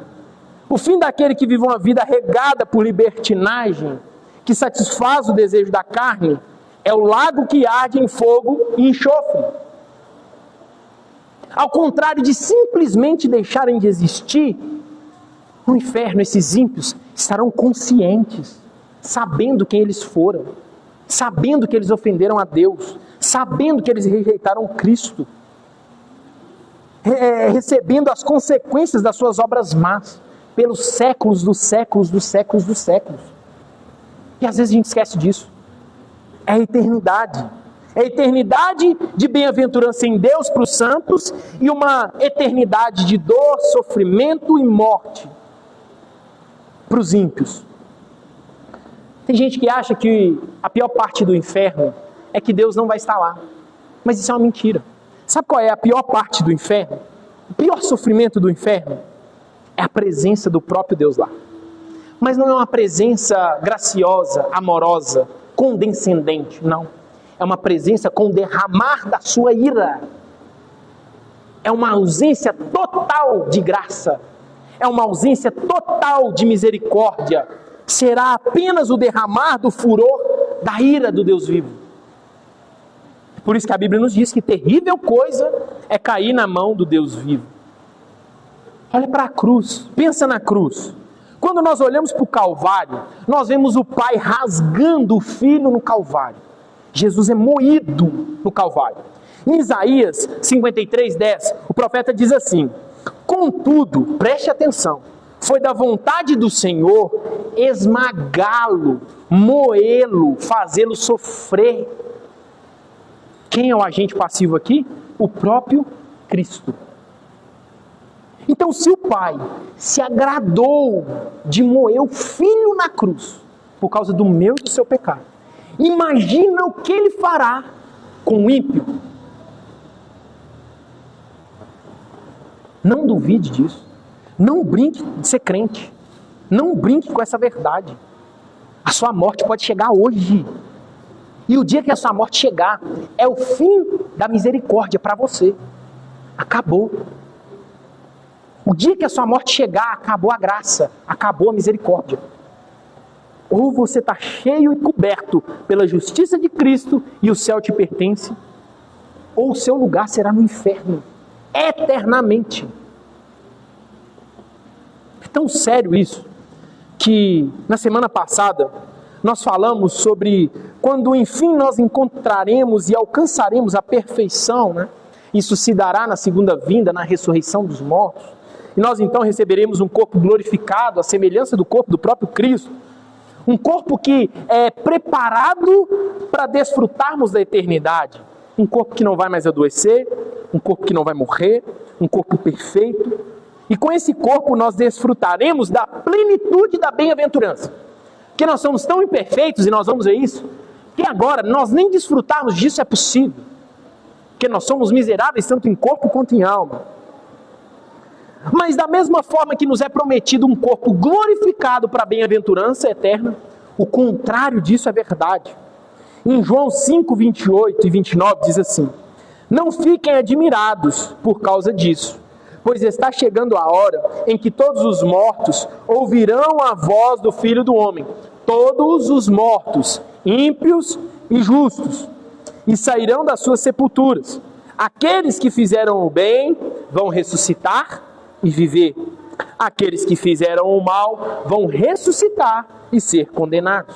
o fim daquele que vive uma vida regada por libertinagem, que satisfaz o desejo da carne, é o lago que arde em fogo e enxofre. Ao contrário de simplesmente deixarem de existir, no inferno esses ímpios estarão conscientes, sabendo quem eles foram, sabendo que eles ofenderam a Deus, sabendo que eles rejeitaram Cristo, recebendo as consequências das suas obras más, pelos séculos dos séculos dos séculos dos séculos. E às vezes a gente esquece disso. É a eternidade. É a eternidade de bem-aventurança em Deus para os santos e uma eternidade de dor, sofrimento e morte para os ímpios. Tem gente que acha que a pior parte do inferno é que Deus não vai estar lá. Mas isso é uma mentira. Sabe qual é a pior parte do inferno? O pior sofrimento do inferno é a presença do próprio Deus lá. Mas não é uma presença graciosa, amorosa, condescendente, não. É uma presença com derramar da sua ira. É uma ausência total de graça. É uma ausência total de misericórdia. Será apenas o derramar do furor da ira do Deus vivo. Por isso que a Bíblia nos diz que terrível coisa é cair na mão do Deus vivo. Olha para a cruz, pensa na cruz. Quando nós olhamos para o Calvário, nós vemos o Pai rasgando o Filho no Calvário. Jesus é moído no Calvário. Em Isaías 53:10, o profeta diz assim: contudo, preste atenção, foi da vontade do Senhor esmagá-lo, moê-lo, fazê-lo sofrer. Quem é o agente passivo aqui? O próprio Cristo. Então, se o Pai se agradou de moer o Filho na cruz, por causa do meu e do seu pecado, imagina o que Ele fará com o ímpio. Não duvide disso. Não brinque de ser crente. Não brinque com essa verdade. A sua morte pode chegar hoje. E o dia que a sua morte chegar, é o fim da misericórdia para você. Acabou. O dia que a sua morte chegar, acabou a graça, acabou a misericórdia. Ou você está cheio e coberto pela justiça de Cristo e o céu te pertence, ou o seu lugar será no inferno, eternamente. É tão sério isso, que na semana passada nós falamos sobre quando enfim nós encontraremos e alcançaremos a perfeição, né? Isso se dará na segunda vinda, na ressurreição dos mortos. E nós então receberemos um corpo glorificado, à semelhança do corpo do próprio Cristo. Um corpo que é preparado para desfrutarmos da eternidade. Um corpo que não vai mais adoecer, um corpo que não vai morrer, um corpo perfeito. E com esse corpo nós desfrutaremos da plenitude da bem-aventurança. Porque nós somos tão imperfeitos, e nós vamos ver isso, que agora nós nem desfrutarmos disso é possível. Porque nós somos miseráveis tanto em corpo quanto em alma. Mas da mesma forma que nos é prometido um corpo glorificado para a bem-aventurança eterna, o contrário disso é verdade. Em João 5, 28 e 29 diz assim: não fiquem admirados por causa disso, pois está chegando a hora em que todos os mortos ouvirão a voz do Filho do Homem, todos os mortos, ímpios e justos, e sairão das suas sepulturas. Aqueles que fizeram o bem vão ressuscitar e viver. Aqueles que fizeram o mal vão ressuscitar e ser condenados.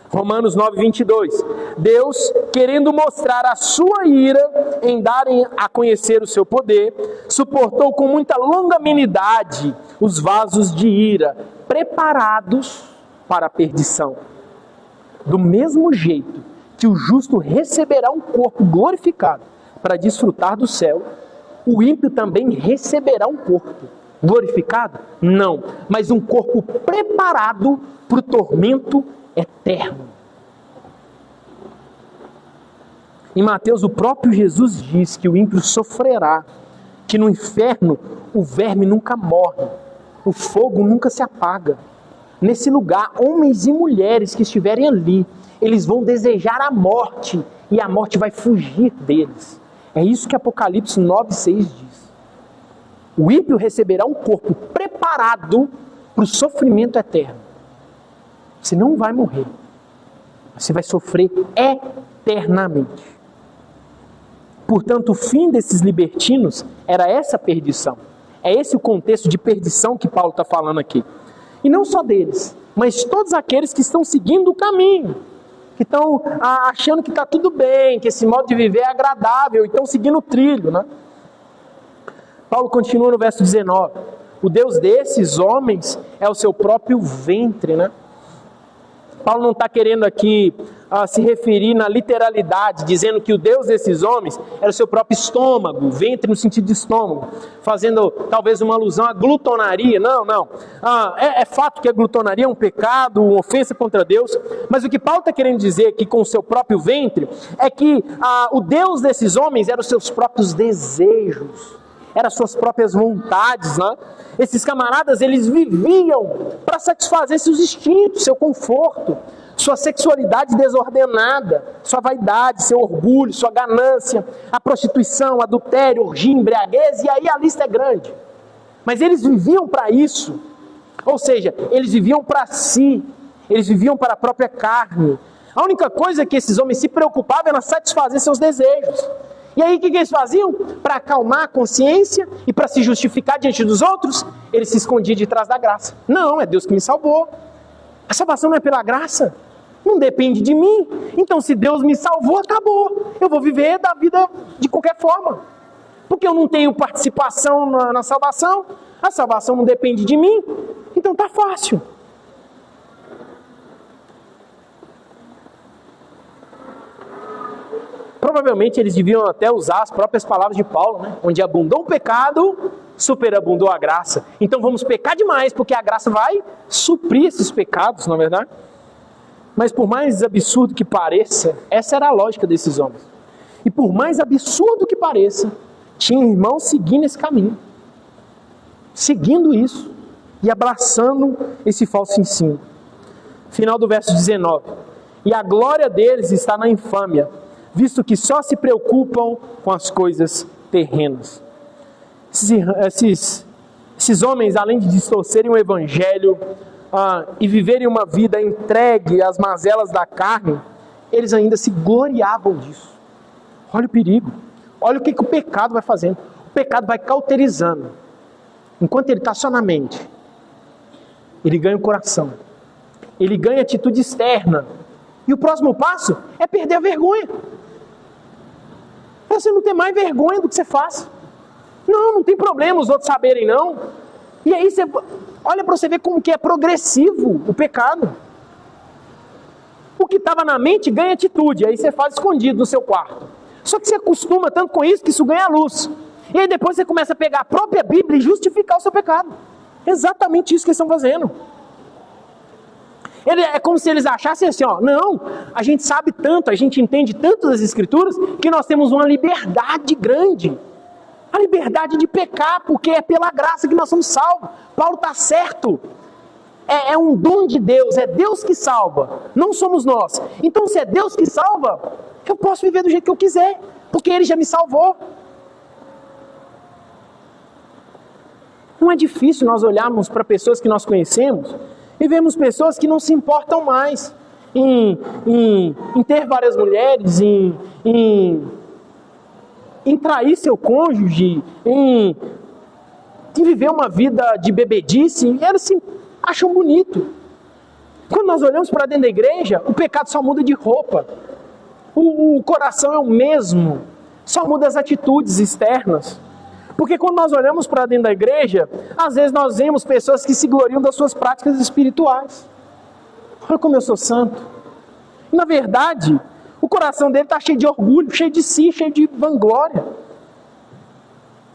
Romanos 9, 22. Deus, querendo mostrar a sua ira em darem a conhecer o seu poder, suportou com muita longanimidade os vasos de ira, preparados para a perdição. Do mesmo jeito que o justo receberá um corpo glorificado para desfrutar do céu, o ímpio também receberá um corpo. Glorificado? Não, mas um corpo preparado para o tormento eterno. Em Mateus, o próprio Jesus diz que o ímpio sofrerá, que no inferno o verme nunca morre, o fogo nunca se apaga. Nesse lugar, homens e mulheres que estiverem ali, eles vão desejar a morte e a morte vai fugir deles. É isso que Apocalipse 9:6 diz. O ímpio receberá um corpo preparado para o sofrimento eterno. Você não vai morrer, você vai sofrer eternamente. Portanto, o fim desses libertinos era essa perdição. É esse o contexto de perdição que Paulo está falando aqui. E não só deles, mas todos aqueles que estão seguindo o caminho, que estão achando que está tudo bem, que esse modo de viver é agradável, e estão seguindo o trilho, né? Paulo continua no verso 19. O Deus desses homens é o seu próprio ventre, né? Paulo não está querendo aqui se referir na literalidade, dizendo que o Deus desses homens era o seu próprio estômago, ventre no sentido de estômago, fazendo talvez uma alusão à glutonaria. Não. É fato que a glutonaria é um pecado, uma ofensa contra Deus, mas o que Paulo está querendo dizer aqui com o seu próprio ventre é que o Deus desses homens eram os seus próprios desejos, eram as suas próprias vontades, né? Esses camaradas, eles viviam para satisfazer seus instintos, seu conforto, sua sexualidade desordenada, sua vaidade, seu orgulho, sua ganância, a prostituição, adultério, orgia, embriaguez, e aí a lista é grande. Mas eles viviam para isso, ou seja, eles viviam para si, eles viviam para a própria carne. A única coisa que esses homens se preocupavam era satisfazer seus desejos. E aí o que eles faziam? Para acalmar a consciência e para se justificar diante dos outros, eles se escondiam de trás da graça. Não, é Deus que me salvou. A salvação não é pela graça, não depende de mim. Então se Deus me salvou, acabou. Eu vou viver da vida de qualquer forma. Porque eu não tenho participação na salvação, a salvação não depende de mim, então tá fácil. Provavelmente eles deviam até usar as próprias palavras de Paulo, né? Onde abundou o pecado, superabundou a graça. Então vamos pecar demais, porque a graça vai suprir esses pecados, não é verdade? Mas por mais absurdo que pareça, essa era a lógica desses homens. E por mais absurdo que pareça, tinha irmãos seguindo esse caminho. Seguindo isso e abraçando esse falso ensino. Final do verso 19. E a glória deles está na infâmia, visto que só se preocupam com as coisas terrenas. Esses homens, além de distorcerem o evangelho e viverem uma vida entregue às mazelas da carne, eles ainda se gloriavam disso. Olha o perigo. Olha o que o pecado vai fazendo. O pecado vai cauterizando. Enquanto ele está só na mente, ele ganha o coração. Ele ganha atitude externa. E o próximo passo é perder a vergonha. Você não tem mais vergonha do que você faz. Não tem problema os outros saberem, não. E aí você olha para você ver como que é progressivo o pecado. O que estava na mente ganha atitude, aí você faz escondido no seu quarto. Só que você acostuma tanto com isso que isso ganha luz. E aí depois você começa a pegar a própria Bíblia e justificar o seu pecado. Exatamente isso que eles estão fazendo. É como se eles achassem assim, não, a gente sabe tanto, a gente entende tanto das Escrituras, que nós temos uma liberdade grande. A liberdade de pecar, porque é pela graça que nós somos salvos. Paulo está certo. É um dom de Deus, é Deus que salva, não somos nós. Então se é Deus que salva, eu posso viver do jeito que eu quiser, porque Ele já me salvou. Não é difícil nós olharmos para pessoas que nós conhecemos e vemos pessoas que não se importam mais em ter várias mulheres, em trair seu cônjuge, em viver uma vida de bebedice, e eles se acham bonito. Quando nós olhamos para dentro da igreja, o pecado só muda de roupa. O coração é o mesmo, só muda as atitudes externas. Porque quando nós olhamos para dentro da igreja, às vezes nós vemos pessoas que se gloriam das suas práticas espirituais. Olha como eu sou santo. Na verdade, O coração dele está cheio de orgulho, cheio de si, cheio de vanglória.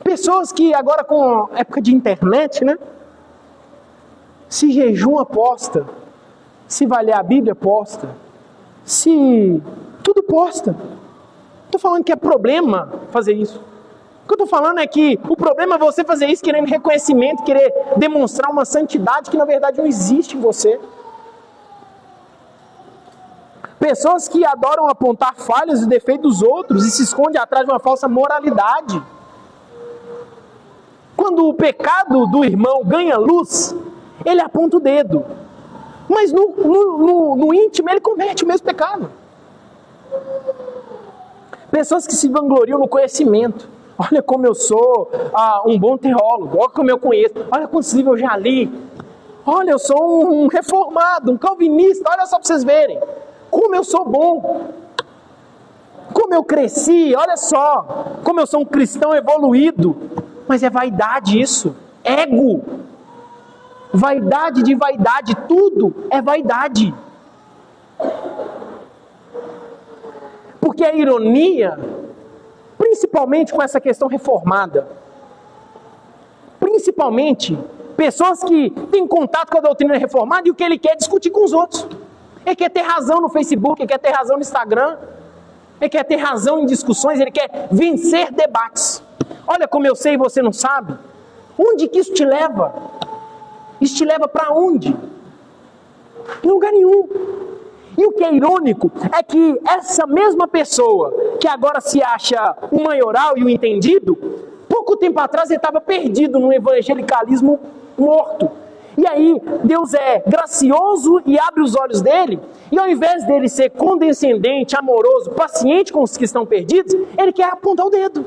Pessoas que agora com a época de internet, né? Se jejum posta, se vai ler a Bíblia posta, se tudo posta. Estou falando que é problema fazer isso. O que eu estou falando é que o problema é você fazer isso querendo reconhecimento, querer demonstrar uma santidade que na verdade não existe em você. Pessoas que adoram apontar falhas e defeitos dos outros e se escondem atrás de uma falsa moralidade. Quando o pecado do irmão ganha luz, ele aponta o dedo. Mas no íntimo ele comete o mesmo pecado. Pessoas que se vangloriam no conhecimento. Olha como eu sou um bom teólogo. Olha como eu conheço. Olha quantos livros eu já li. Olha, eu sou um reformado, um calvinista. Olha só para vocês verem. Como eu sou bom. Como eu cresci. Olha só. Como eu sou um cristão evoluído. Mas é vaidade isso. Ego. Vaidade de vaidade. Tudo é vaidade. Porque a ironia, principalmente com essa questão reformada, principalmente pessoas que têm contato com a doutrina reformada e o que ele quer é discutir com os outros. Ele quer ter razão no Facebook, ele quer ter razão no Instagram, ele quer ter razão em discussões, ele quer vencer debates. Olha como eu sei e você não sabe. Onde que isso te leva? Isso te leva para onde? Em lugar nenhum. E o que é irônico é que essa mesma pessoa que agora se acha o maioral e o entendido, pouco tempo atrás ele estava perdido num evangelicalismo morto. E aí Deus é gracioso e abre os olhos dele, e ao invés dele ser condescendente, amoroso, paciente com os que estão perdidos, ele quer apontar o dedo.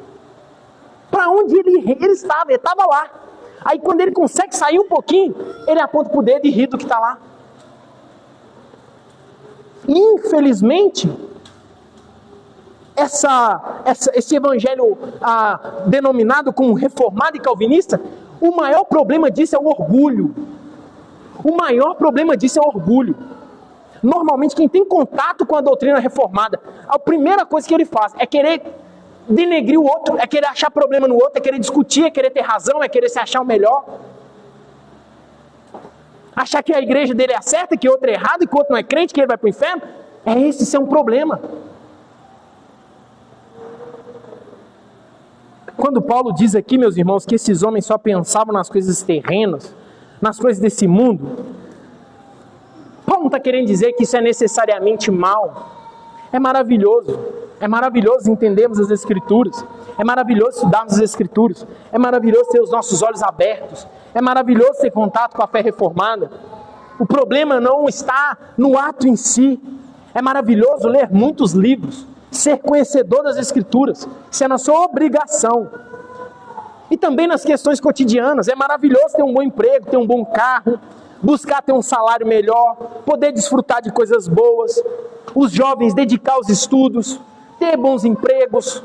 Para onde ele estava lá. Aí quando ele consegue sair um pouquinho, ele aponta para o dedo e ri do que está lá. Infelizmente, esse evangelho denominado como reformado e calvinista, o maior problema disso é o orgulho. O maior problema disso é o orgulho. Normalmente quem tem contato com a doutrina reformada, a primeira coisa que ele faz é querer denegrir o outro, é querer achar problema no outro, é querer discutir, é querer ter razão, é querer se achar o melhor. Achar que a igreja dele é certa, que o outro é errado, e que o outro não é crente, que ele vai para o inferno. Isso é um problema. Quando Paulo diz aqui, meus irmãos, que esses homens só pensavam nas coisas terrenas, nas coisas desse mundo, Paulo não está querendo dizer que isso é necessariamente mal. É maravilhoso entendermos as Escrituras, é maravilhoso estudarmos as Escrituras, é maravilhoso ter os nossos olhos abertos, é maravilhoso ter contato com a fé reformada. O problema não está no ato em si. É maravilhoso ler muitos livros, ser conhecedor das Escrituras, isso é na sua obrigação. E também nas questões cotidianas, é maravilhoso ter um bom emprego, ter um bom carro, buscar ter um salário melhor, poder desfrutar de coisas boas, os jovens dedicar aos estudos, ter bons empregos.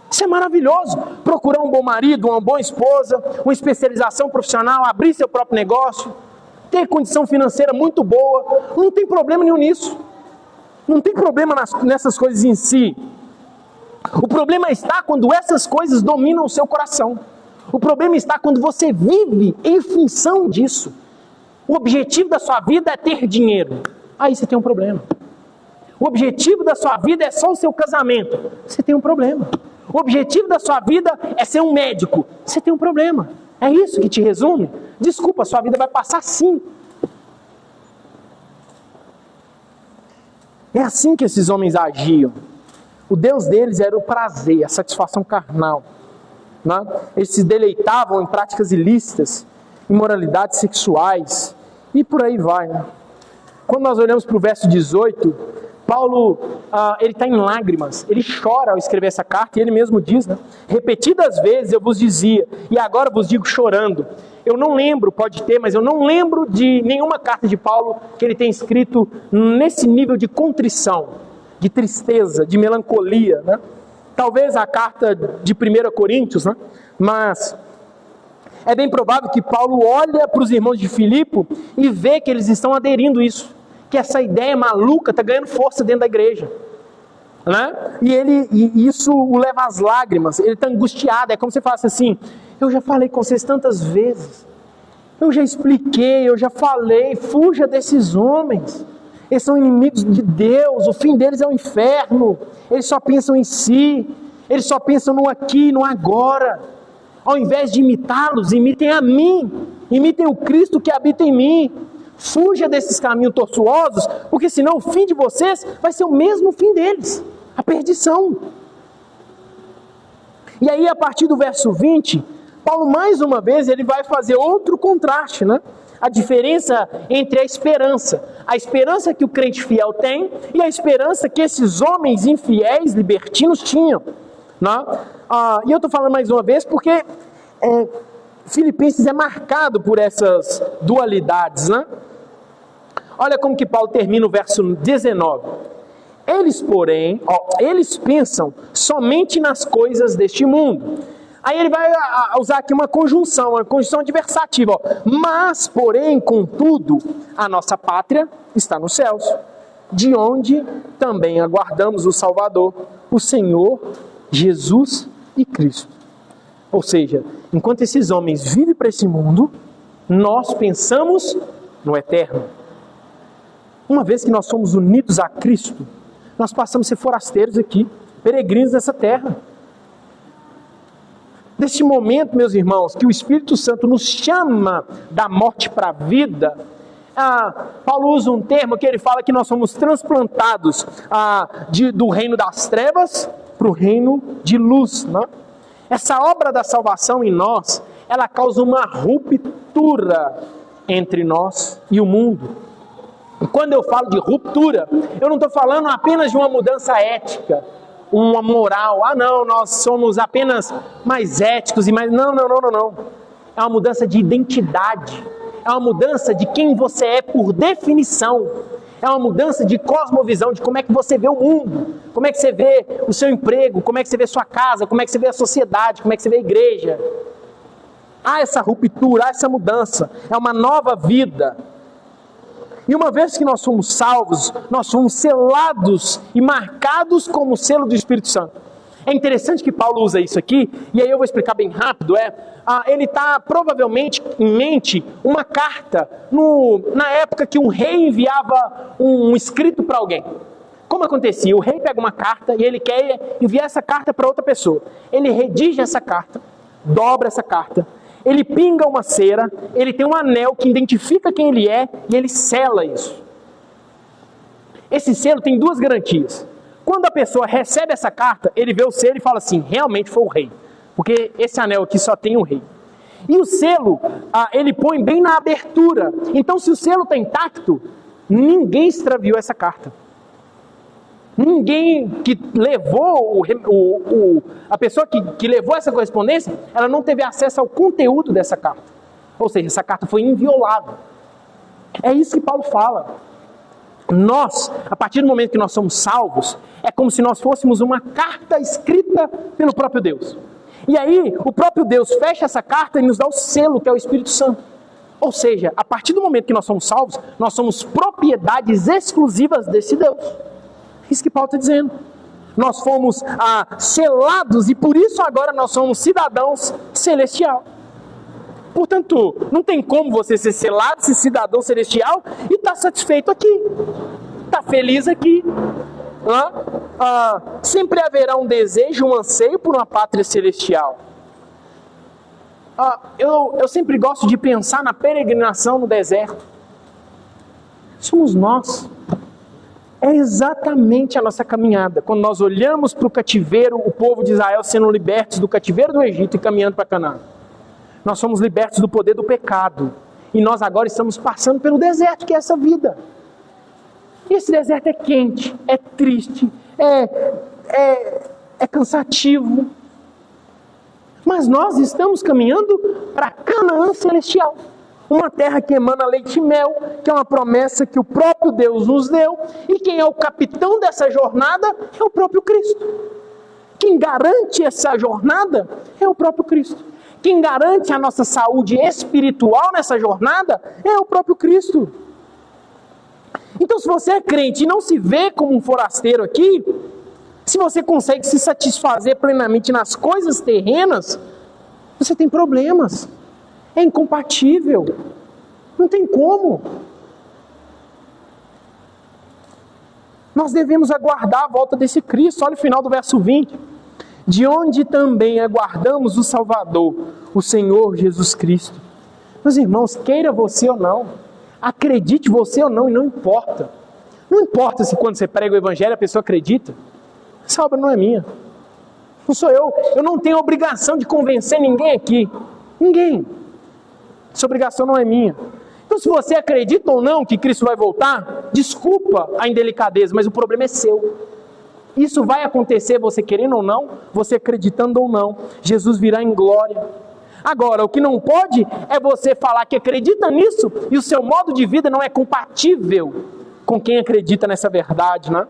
Isso é maravilhoso. Procurar um bom marido, uma boa esposa, uma especialização profissional, abrir seu próprio negócio, ter condição financeira muito boa. Não tem problema nenhum nisso. Não tem problema nessas coisas em si. O problema está quando essas coisas dominam o seu coração. O problema está quando você vive em função disso. O objetivo da sua vida é ter dinheiro. Aí você tem um problema. O objetivo da sua vida é só o seu casamento. Você tem um problema. O objetivo da sua vida é ser um médico. Você tem um problema. É isso que te resume? Desculpa, sua vida vai passar sim. É assim que esses homens agiam. O Deus deles era o prazer, a satisfação carnal. Né? Eles se deleitavam em práticas ilícitas, imoralidades sexuais, e por aí vai. Né? Quando nós olhamos para o verso 18, Paulo ele está em lágrimas, ele chora ao escrever essa carta, e ele mesmo diz, né? Repetidas vezes eu vos dizia, e agora vos digo chorando. Eu não lembro, pode ter, mas eu não lembro de nenhuma carta de Paulo que ele tenha escrito nesse nível de contrição, de tristeza, de melancolia. Né? Talvez a carta de 1 Coríntios, né? Mas é bem provável que Paulo olha para os irmãos de Filipe e vê que eles estão aderindo a isso. Que essa ideia maluca está ganhando força dentro da igreja. né? E isso o leva às lágrimas, ele está angustiado, é como se falasse assim, eu já falei com vocês tantas vezes, eu já expliquei, eu já falei, fuja desses homens, eles são inimigos de Deus, o fim deles é o inferno, eles só pensam em si, eles só pensam no aqui, no agora. Ao invés de imitá-los, imitem a mim, imitem o Cristo que habita em mim. Fuja desses caminhos tortuosos, porque senão o fim de vocês vai ser o mesmo fim deles, a perdição. E aí, a partir do verso 20, Paulo mais uma vez ele vai fazer outro contraste, né? A diferença entre a esperança que o crente fiel tem e a esperança que esses homens infiéis, libertinos tinham, né? E eu estou falando mais uma vez porque Filipenses é marcado por essas dualidades, né? Olha como que Paulo termina o verso 19. Eles, porém, eles pensam somente nas coisas deste mundo. Aí ele vai usar aqui uma conjunção adversativa. Mas, porém, contudo, a nossa pátria está nos céus, de onde também aguardamos o Salvador, o Senhor Jesus e Cristo. Ou seja, enquanto esses homens vivem para esse mundo, nós pensamos no eterno. Uma vez que nós somos unidos a Cristo, nós passamos a ser forasteiros aqui, peregrinos nessa terra. Neste momento, meus irmãos, que o Espírito Santo nos chama da morte para a vida, Paulo usa um termo que ele fala que nós somos transplantados do reino das trevas para o reino de luz, né? Essa obra da salvação em nós, ela causa uma ruptura entre nós e o mundo. E quando eu falo de ruptura, eu não estou falando apenas de uma mudança ética, uma moral. Não, nós somos apenas mais éticos e mais... Não. É uma mudança de identidade. É uma mudança de quem você é por definição. É uma mudança de cosmovisão, de como é que você vê o mundo, como é que você vê o seu emprego, como é que você vê a sua casa, como é que você vê a sociedade, como é que você vê a igreja. Há essa ruptura, há essa mudança. É uma nova vida. E uma vez que nós somos salvos, nós somos selados e marcados como o selo do Espírito Santo. É interessante que Paulo usa isso aqui, e aí eu vou explicar bem rápido. Ele está provavelmente em mente uma carta, na época que um rei enviava um escrito para alguém. Como acontecia? O rei pega uma carta e ele quer enviar essa carta para outra pessoa. Ele redige essa carta, dobra essa carta, ele pinga uma cera, ele tem um anel que identifica quem ele é e ele sela isso. Esse selo tem duas garantias. Quando a pessoa recebe essa carta, ele vê o selo e fala assim, realmente foi o rei. Porque esse anel aqui só tem o rei. E o selo, ele põe bem na abertura. Então, se o selo está intacto, ninguém extraviou essa carta. Ninguém que levou, a pessoa que levou essa correspondência, ela não teve acesso ao conteúdo dessa carta. Ou seja, essa carta foi inviolável. É isso que Paulo fala. Nós, a partir do momento que nós somos salvos, é como se nós fôssemos uma carta escrita pelo próprio Deus. E aí, o próprio Deus fecha essa carta e nos dá o selo, que é o Espírito Santo. Ou seja, a partir do momento que nós somos salvos, nós somos propriedades exclusivas desse Deus. É isso que Paulo está dizendo. Nós fomos selados e por isso agora nós somos cidadãos celestiais. Portanto, não tem como você ser selado, ser cidadão celestial e estar satisfeito aqui. Estar feliz aqui. Sempre haverá um desejo, um anseio por uma pátria celestial. Eu sempre gosto de pensar na peregrinação no deserto. Somos nós. É exatamente a nossa caminhada. Quando nós olhamos para o cativeiro, o povo de Israel sendo libertos do cativeiro do Egito e caminhando para Canaã. Nós somos libertos do poder do pecado. E nós agora estamos passando pelo deserto, que é essa vida. E esse deserto é quente, é triste, é cansativo. Mas nós estamos caminhando para Canaã celestial. Uma terra que emana leite e mel, que é uma promessa que o próprio Deus nos deu. E quem é o capitão dessa jornada é o próprio Cristo. Quem garante essa jornada é o próprio Cristo. Quem garante a nossa saúde espiritual nessa jornada é o próprio Cristo. Então, se você é crente e não se vê como um forasteiro aqui, se você consegue se satisfazer plenamente nas coisas terrenas, você tem problemas. É incompatível. Não tem como. Nós devemos aguardar a volta desse Cristo. Olha o final do verso 20. De onde também aguardamos o Salvador, o Senhor Jesus Cristo. Meus irmãos, queira você ou não, acredite você ou não, e não importa. Não importa se quando você prega o Evangelho a pessoa acredita. Essa obra não é minha. Não sou eu. Eu não tenho obrigação de convencer ninguém aqui. Ninguém. Essa obrigação não é minha. Então, se você acredita ou não que Cristo vai voltar, desculpa a indelicadeza, mas o problema é seu. Isso vai acontecer, você querendo ou não, você acreditando ou não. Jesus virá em glória. Agora, o que não pode é você falar que acredita nisso e o seu modo de vida não é compatível com quem acredita nessa verdade, né?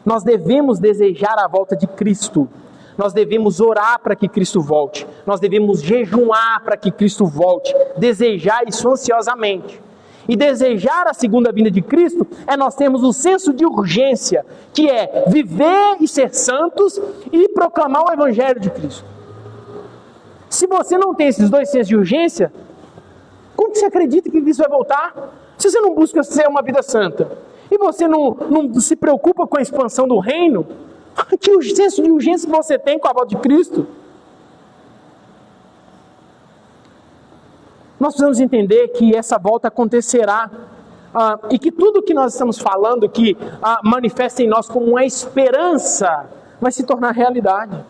Nós devemos desejar a volta de Cristo. Nós devemos orar para que Cristo volte. Nós devemos jejuar para que Cristo volte. Desejar isso ansiosamente. E desejar a segunda vinda de Cristo é nós termos o senso de urgência, que é viver e ser santos e proclamar o Evangelho de Cristo. Se você não tem esses dois sensos de urgência, como que você acredita que Cristo vai voltar? Se você não busca ser uma vida santa, e você não se preocupa com a expansão do reino, que senso de urgência que você tem com a volta de Cristo? Nós precisamos entender que essa volta acontecerá e que tudo que nós estamos falando, que manifesta em nós como uma esperança, vai se tornar realidade.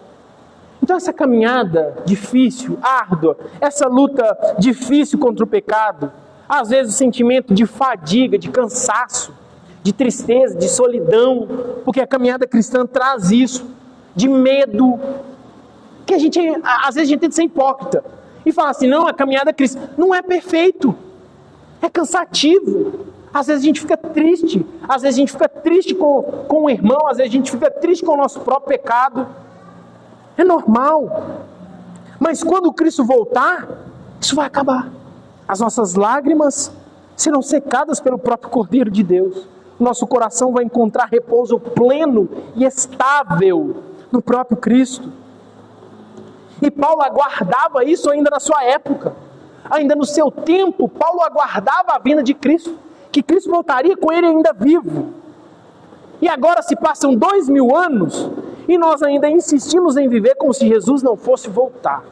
Então essa caminhada difícil, árdua, essa luta difícil contra o pecado, às vezes o sentimento de fadiga, de cansaço, de tristeza, de solidão, porque a caminhada cristã traz isso, de medo, que às vezes a gente tem de ser hipócrita, e falar assim, não, a caminhada cristã não é perfeito, é cansativo, às vezes a gente fica triste, às vezes a gente fica triste com o irmão, às vezes a gente fica triste com o nosso próprio pecado, é normal, mas quando Cristo voltar, isso vai acabar, as nossas lágrimas serão secadas pelo próprio Cordeiro de Deus, nosso coração vai encontrar repouso pleno e estável no próprio Cristo. E Paulo aguardava isso ainda na sua época. Ainda no seu tempo, Paulo aguardava a vinda de Cristo, que Cristo voltaria com ele ainda vivo. E agora se passam 2000 anos e nós ainda insistimos em viver como se Jesus não fosse voltar.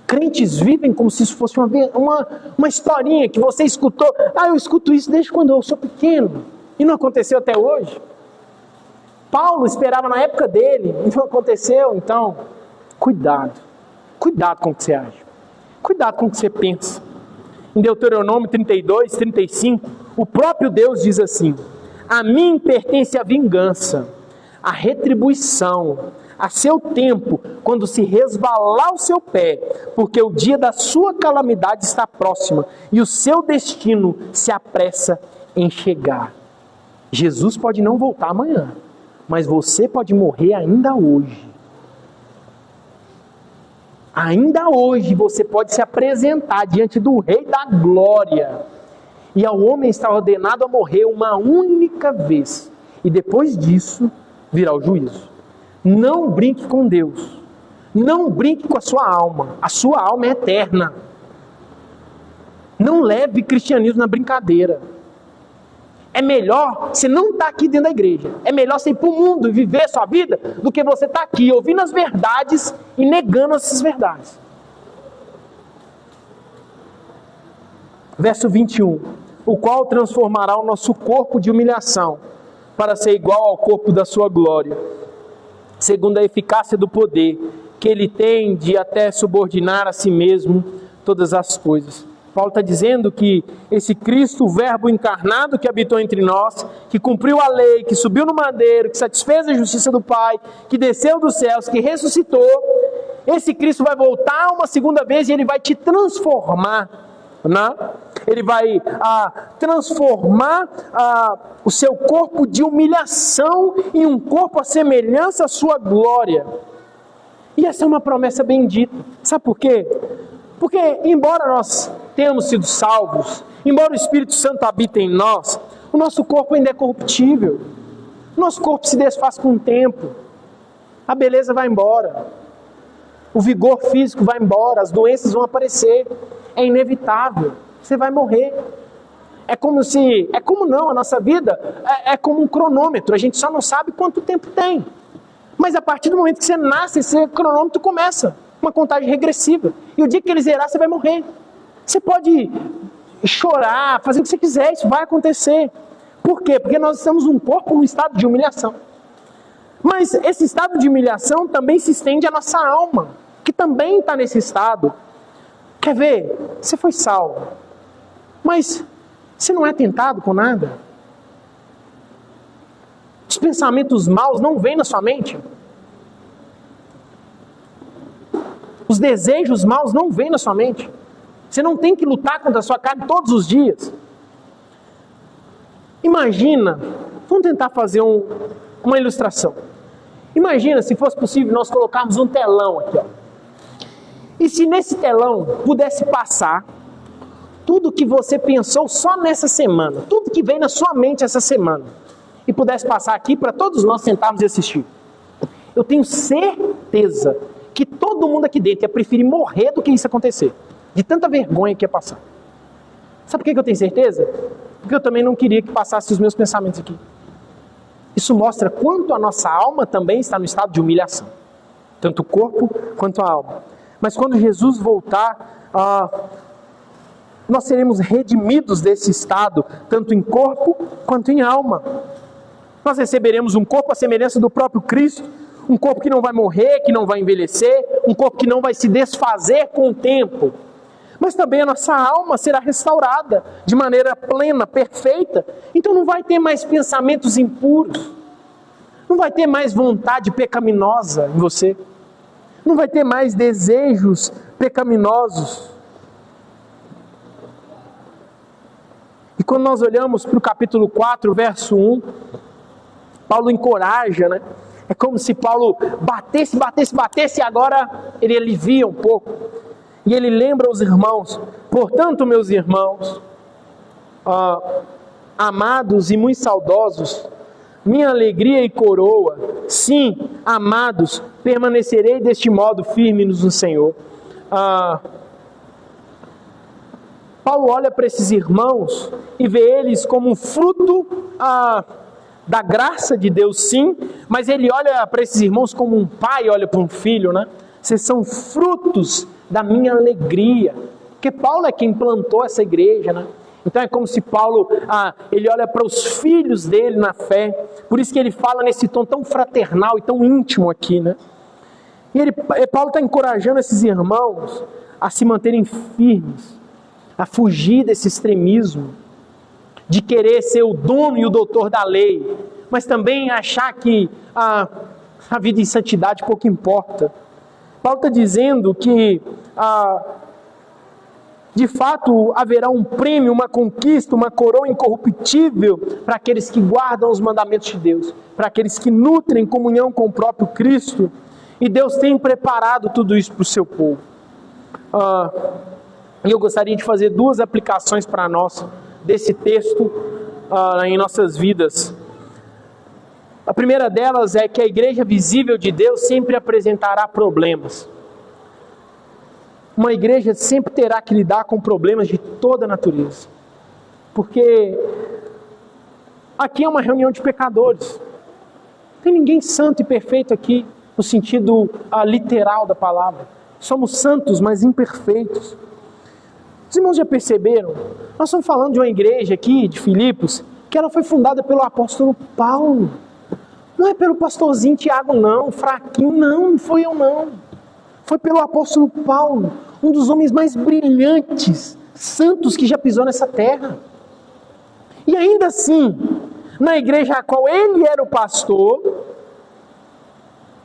Crentes vivem como se isso fosse uma historinha que você escutou. Eu escuto isso desde quando eu sou pequeno. E não aconteceu até hoje. Paulo esperava na época dele. E não aconteceu. Então, cuidado. Cuidado com o que você age. Cuidado com o que você pensa. Em Deuteronômio 32, 35, o próprio Deus diz assim: a mim pertence a vingança, a retribuição, a seu tempo, quando se resvalar o seu pé, porque o dia da sua calamidade está próxima e o seu destino se apressa em chegar. Jesus pode não voltar amanhã, mas você pode morrer ainda hoje. Ainda hoje você pode se apresentar diante do Rei da Glória e ao homem está ordenado a morrer uma única vez e depois disso virá o juízo. Não brinque com Deus. Não brinque com a sua alma. A sua alma é eterna. Não leve cristianismo na brincadeira. É melhor você não estar aqui dentro da igreja. É melhor você ir para o mundo e viver a sua vida do que você estar aqui ouvindo as verdades e negando essas verdades. Verso 21. O qual transformará o nosso corpo de humilhação para ser igual ao corpo da sua glória, segundo a eficácia do poder que ele tem de até subordinar a si mesmo todas as coisas. Paulo está dizendo que esse Cristo, o verbo encarnado que habitou entre nós, que cumpriu a lei, que subiu no madeiro, que satisfez a justiça do Pai, que desceu dos céus, que ressuscitou, esse Cristo vai voltar uma segunda vez e ele vai te transformar, né? Ele vai transformar o seu corpo de humilhação em um corpo à semelhança à sua glória. E essa é uma promessa bendita. Sabe por quê? Porque embora nós tenhamos sido salvos, embora o Espírito Santo habite em nós, o nosso corpo ainda é corruptível. Nosso corpo se desfaz com o tempo. A beleza vai embora. O vigor físico vai embora. As doenças vão aparecer. É inevitável. Você vai morrer. A nossa vida é como um cronômetro. A gente só não sabe quanto tempo tem. Mas a partir do momento que você nasce, esse cronômetro começa. Uma contagem regressiva. E o dia que ele zerar, você vai morrer. Você pode chorar, fazer o que você quiser. Isso vai acontecer. Por quê? Porque nós estamos um corpo num estado de humilhação. Mas esse estado de humilhação também se estende à nossa alma, que também está nesse estado. Quer ver? Você foi salvo. Mas você não é tentado com nada? Os pensamentos maus não vêm na sua mente? Os desejos maus não vêm na sua mente? Você não tem que lutar contra a sua carne todos os dias? Imagina, vamos tentar fazer uma ilustração. Imagina se fosse possível nós colocarmos um telão aqui, ó. E se nesse telão pudesse passar tudo que você pensou só nessa semana, tudo que veio na sua mente essa semana, e pudesse passar aqui para todos nós sentarmos e assistir. Eu tenho certeza que todo mundo aqui dentro ia preferir morrer do que isso acontecer, de tanta vergonha que ia passar. Sabe por que eu tenho certeza? Porque eu também não queria que passasse os meus pensamentos aqui. Isso mostra quanto a nossa alma também está no estado de humilhação. Tanto o corpo quanto a alma. Mas quando Jesus voltar, nós seremos redimidos desse estado, tanto em corpo quanto em alma. Nós receberemos um corpo à semelhança do próprio Cristo, um corpo que não vai morrer, que não vai envelhecer, um corpo que não vai se desfazer com o tempo. Mas também a nossa alma será restaurada de maneira plena, perfeita. Então não vai ter mais pensamentos impuros. Não vai ter mais vontade pecaminosa em você. Não vai ter mais desejos pecaminosos. E quando nós olhamos para o capítulo 4, verso 1, Paulo encoraja, né? É como se Paulo batesse e agora ele alivia um pouco. E ele lembra os irmãos: portanto, meus irmãos, amados e muito saudosos, minha alegria e coroa, sim, amados, permanecerei deste modo firmes no Senhor. Paulo olha para esses irmãos e vê eles como um fruto da graça de Deus, sim, mas ele olha para esses irmãos como um pai olha para um filho, né? Vocês são frutos da minha alegria, porque Paulo é quem plantou essa igreja, né? Então é como se Paulo, ele olha para os filhos dele na fé, por isso que ele fala nesse tom tão fraternal e tão íntimo aqui, né? E Paulo está encorajando esses irmãos a se manterem firmes, a fugir desse extremismo, de querer ser o dono e o doutor da lei, mas também achar que a vida em santidade pouco importa. Paulo está dizendo que, de fato, haverá um prêmio, uma conquista, uma coroa incorruptível para aqueles que guardam os mandamentos de Deus, para aqueles que nutrem comunhão com o próprio Cristo, e Deus tem preparado tudo isso para o seu povo. E eu gostaria de fazer duas aplicações para nós desse texto em nossas vidas. A primeira delas é que a igreja visível de Deus sempre apresentará problemas. Uma igreja sempre terá que lidar com problemas de toda natureza. Porque aqui é uma reunião de pecadores. Não tem ninguém santo e perfeito aqui, no sentido literal da palavra. Somos santos, mas imperfeitos. Os irmãos já perceberam? Nós estamos falando de uma igreja aqui, de Filipos, que ela foi fundada pelo apóstolo Paulo. Não é pelo pastorzinho Tiago não, fraquinho, não foi eu não. Foi pelo apóstolo Paulo, um dos homens mais brilhantes, santos que já pisou nessa terra. E ainda assim, na igreja a qual ele era o pastor,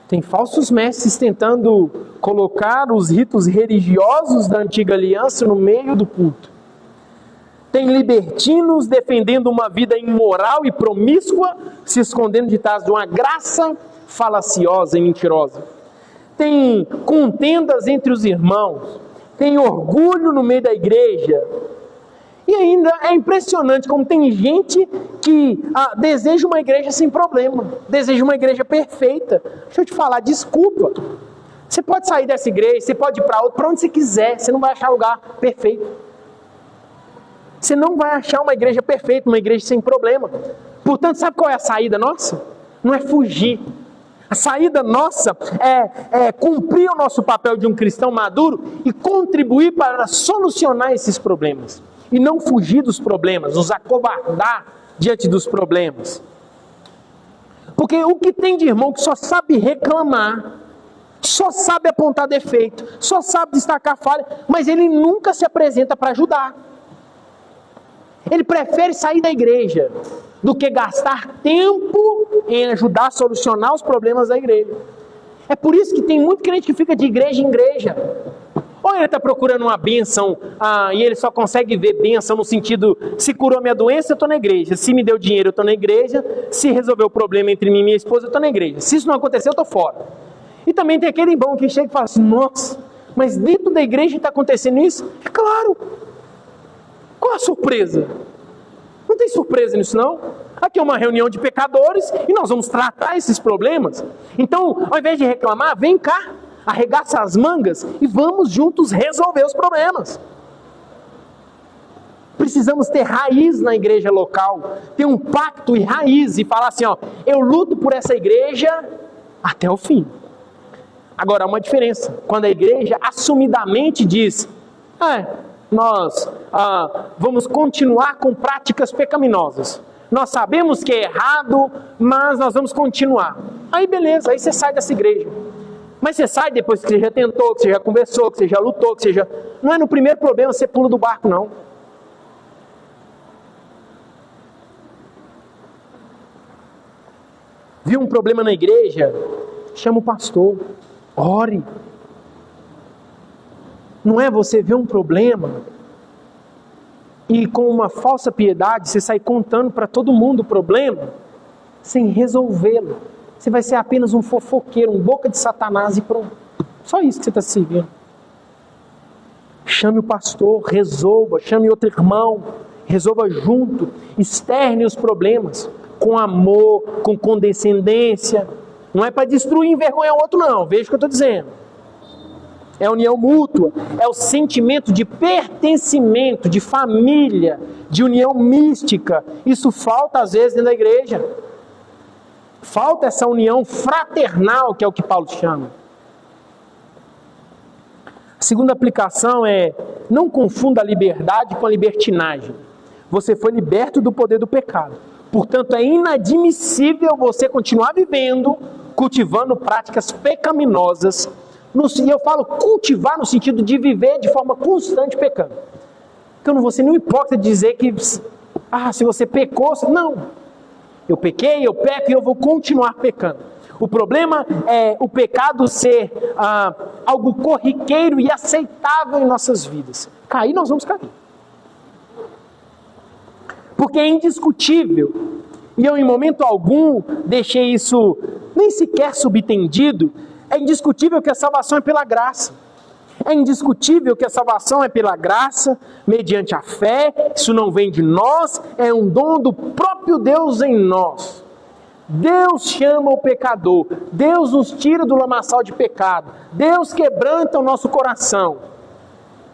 tem falsos mestres tentando colocar os ritos religiosos da antiga aliança no meio do culto. Tem libertinos defendendo uma vida imoral e promíscua, se escondendo de trás de uma graça falaciosa e mentirosa. Tem contendas entre os irmãos, tem orgulho no meio da igreja. E ainda é impressionante como tem gente que deseja uma igreja sem problema, deseja uma igreja perfeita. Deixa eu te falar, desculpa. Você pode sair dessa igreja, você pode ir para outra, para onde você quiser, você não vai achar lugar perfeito. Você não vai achar uma igreja perfeita, uma igreja sem problema. Portanto, sabe qual é a saída nossa? Não é fugir. A saída nossa é cumprir o nosso papel de um cristão maduro e contribuir para solucionar esses problemas. E não fugir dos problemas, nos acovardar diante dos problemas. Porque o que tem de irmão que só sabe reclamar, só sabe apontar defeito, só sabe destacar falha, mas ele nunca se apresenta para ajudar. Ele prefere sair da igreja do que gastar tempo em ajudar a solucionar os problemas da igreja. É por isso que tem muito crente que fica de igreja em igreja. Ou ele está procurando uma bênção e ele só consegue ver bênção no sentido, se curou minha doença, eu estou na igreja. Se me deu dinheiro, eu estou na igreja. Se resolveu o problema entre mim e minha esposa, eu estou na igreja. Se isso não acontecer, eu estou fora. E também tem aquele irmão que chega e fala assim, nossa, mas dentro da igreja está acontecendo isso? É claro. Qual a surpresa? Não tem surpresa nisso não. Aqui é uma reunião de pecadores e nós vamos tratar esses problemas. Então, ao invés de reclamar, vem cá, arregaça as mangas e vamos juntos resolver os problemas. Precisamos ter raiz na igreja local, ter um pacto e raiz e falar assim, eu luto por essa igreja até o fim. Agora, há uma diferença. Quando a igreja assumidamente diz, nós vamos continuar com práticas pecaminosas. Nós sabemos que é errado, mas nós vamos continuar. Aí beleza, aí você sai dessa igreja. Mas você sai depois que você já tentou, que você já conversou, que você já lutou, que você já... Não é no primeiro problema você pula do barco, não. Viu um problema na igreja? Chama o pastor. Ore. Não é você ver um problema e com uma falsa piedade você sai contando para todo mundo o problema sem resolvê-lo. Você vai ser apenas um fofoqueiro, um boca de Satanás e pronto. Só isso que você está servindo. Chame o pastor, resolva, chame outro irmão, resolva junto, externe os problemas com amor, com condescendência. Não é para destruir e envergonhar o outro não, veja o que eu estou dizendo. É união mútua, é o sentimento de pertencimento, de família, de união mística. Isso falta às vezes dentro da igreja. Falta essa união fraternal, que é o que Paulo chama. A segunda aplicação é, não confunda a liberdade com a libertinagem. Você foi liberto do poder do pecado. Portanto, é inadmissível você continuar vivendo, cultivando práticas pecaminosas. E eu falo cultivar no sentido de viver de forma constante pecando. Porque eu não vou ser nenhum hipócrita de dizer que, se você pecou, não. Eu pequei, eu peco e eu vou continuar pecando. O problema é o pecado ser algo corriqueiro e aceitável em nossas vidas. Cair, nós vamos cair. Porque é indiscutível. E eu em momento algum deixei isso nem sequer subentendido. É indiscutível que a salvação é pela graça. É indiscutível que a salvação é pela graça, mediante a fé. Isso não vem de nós, é um dom do próprio Deus em nós. Deus chama o pecador, Deus nos tira do lamaçal de pecado, Deus quebranta o nosso coração.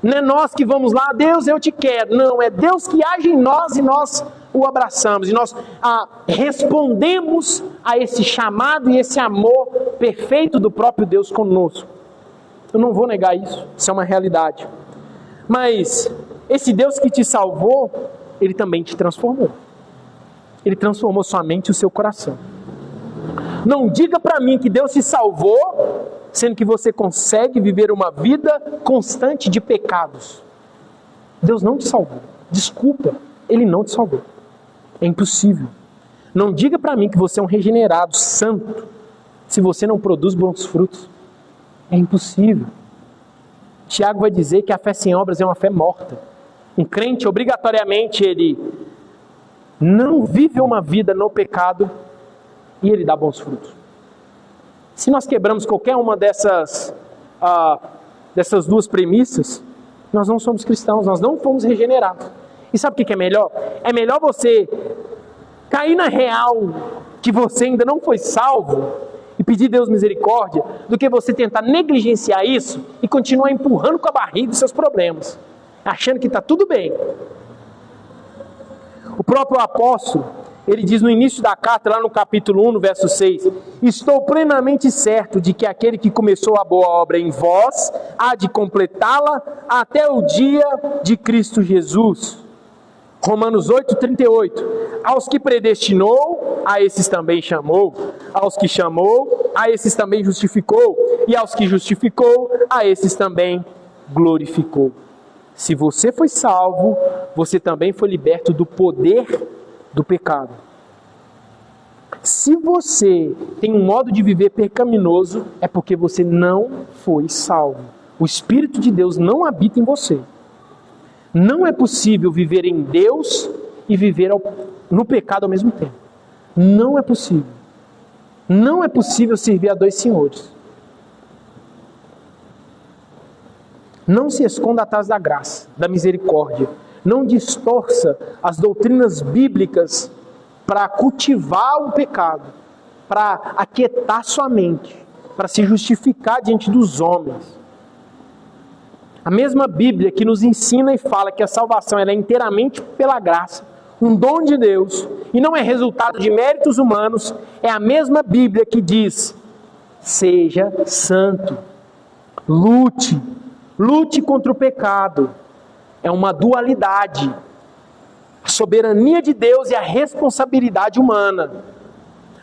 Não é nós que vamos lá, Deus, eu te quero. Não, é Deus que age em nós e nós o abraçamos. E nós respondemos a esse chamado e esse amor perfeito do próprio Deus conosco. Eu não vou negar isso, isso é uma realidade. Mas esse Deus que te salvou, Ele também te transformou. Ele transformou sua mente e o seu coração. Não diga para mim que Deus te salvou, sendo que você consegue viver uma vida constante de pecados. Deus não te salvou. Desculpa, Ele não te salvou. É impossível. Não diga para mim que você é um regenerado santo, se você não produz bons frutos. É impossível. Tiago vai dizer que a fé sem obras é uma fé morta. Um crente, obrigatoriamente, ele não vive uma vida no pecado e ele dá bons frutos. Se nós quebramos qualquer uma dessas duas premissas, nós não somos cristãos, nós não fomos regenerados. E sabe o que é melhor? É melhor você cair na real que você ainda não foi salvo e pedir Deus misericórdia, do que você tentar negligenciar isso e continuar empurrando com a barriga os seus problemas, achando que está tudo bem. O próprio apóstolo, ele diz no início da carta, lá no capítulo 1, no verso 6, estou plenamente certo de que aquele que começou a boa obra em vós, há de completá-la até o dia de Cristo Jesus. Romanos 8, 38, aos que predestinou, a esses também chamou, aos que chamou, a esses também justificou, e aos que justificou, a esses também glorificou. Se você foi salvo, você também foi liberto do poder do pecado. Se você tem um modo de viver pecaminoso, é porque você não foi salvo. O Espírito de Deus não habita em você. Não é possível viver em Deus e viver no pecado ao mesmo tempo. Não é possível. Não é possível servir a dois senhores. Não se esconda atrás da graça, da misericórdia. Não distorça as doutrinas bíblicas para cultivar o pecado, para aquietar sua mente, para se justificar diante dos homens. A mesma Bíblia que nos ensina e fala que a salvação ela é inteiramente pela graça, um dom de Deus, e não é resultado de méritos humanos, é a mesma Bíblia que diz, seja santo, lute contra o pecado. É uma dualidade, a soberania de Deus e a responsabilidade humana.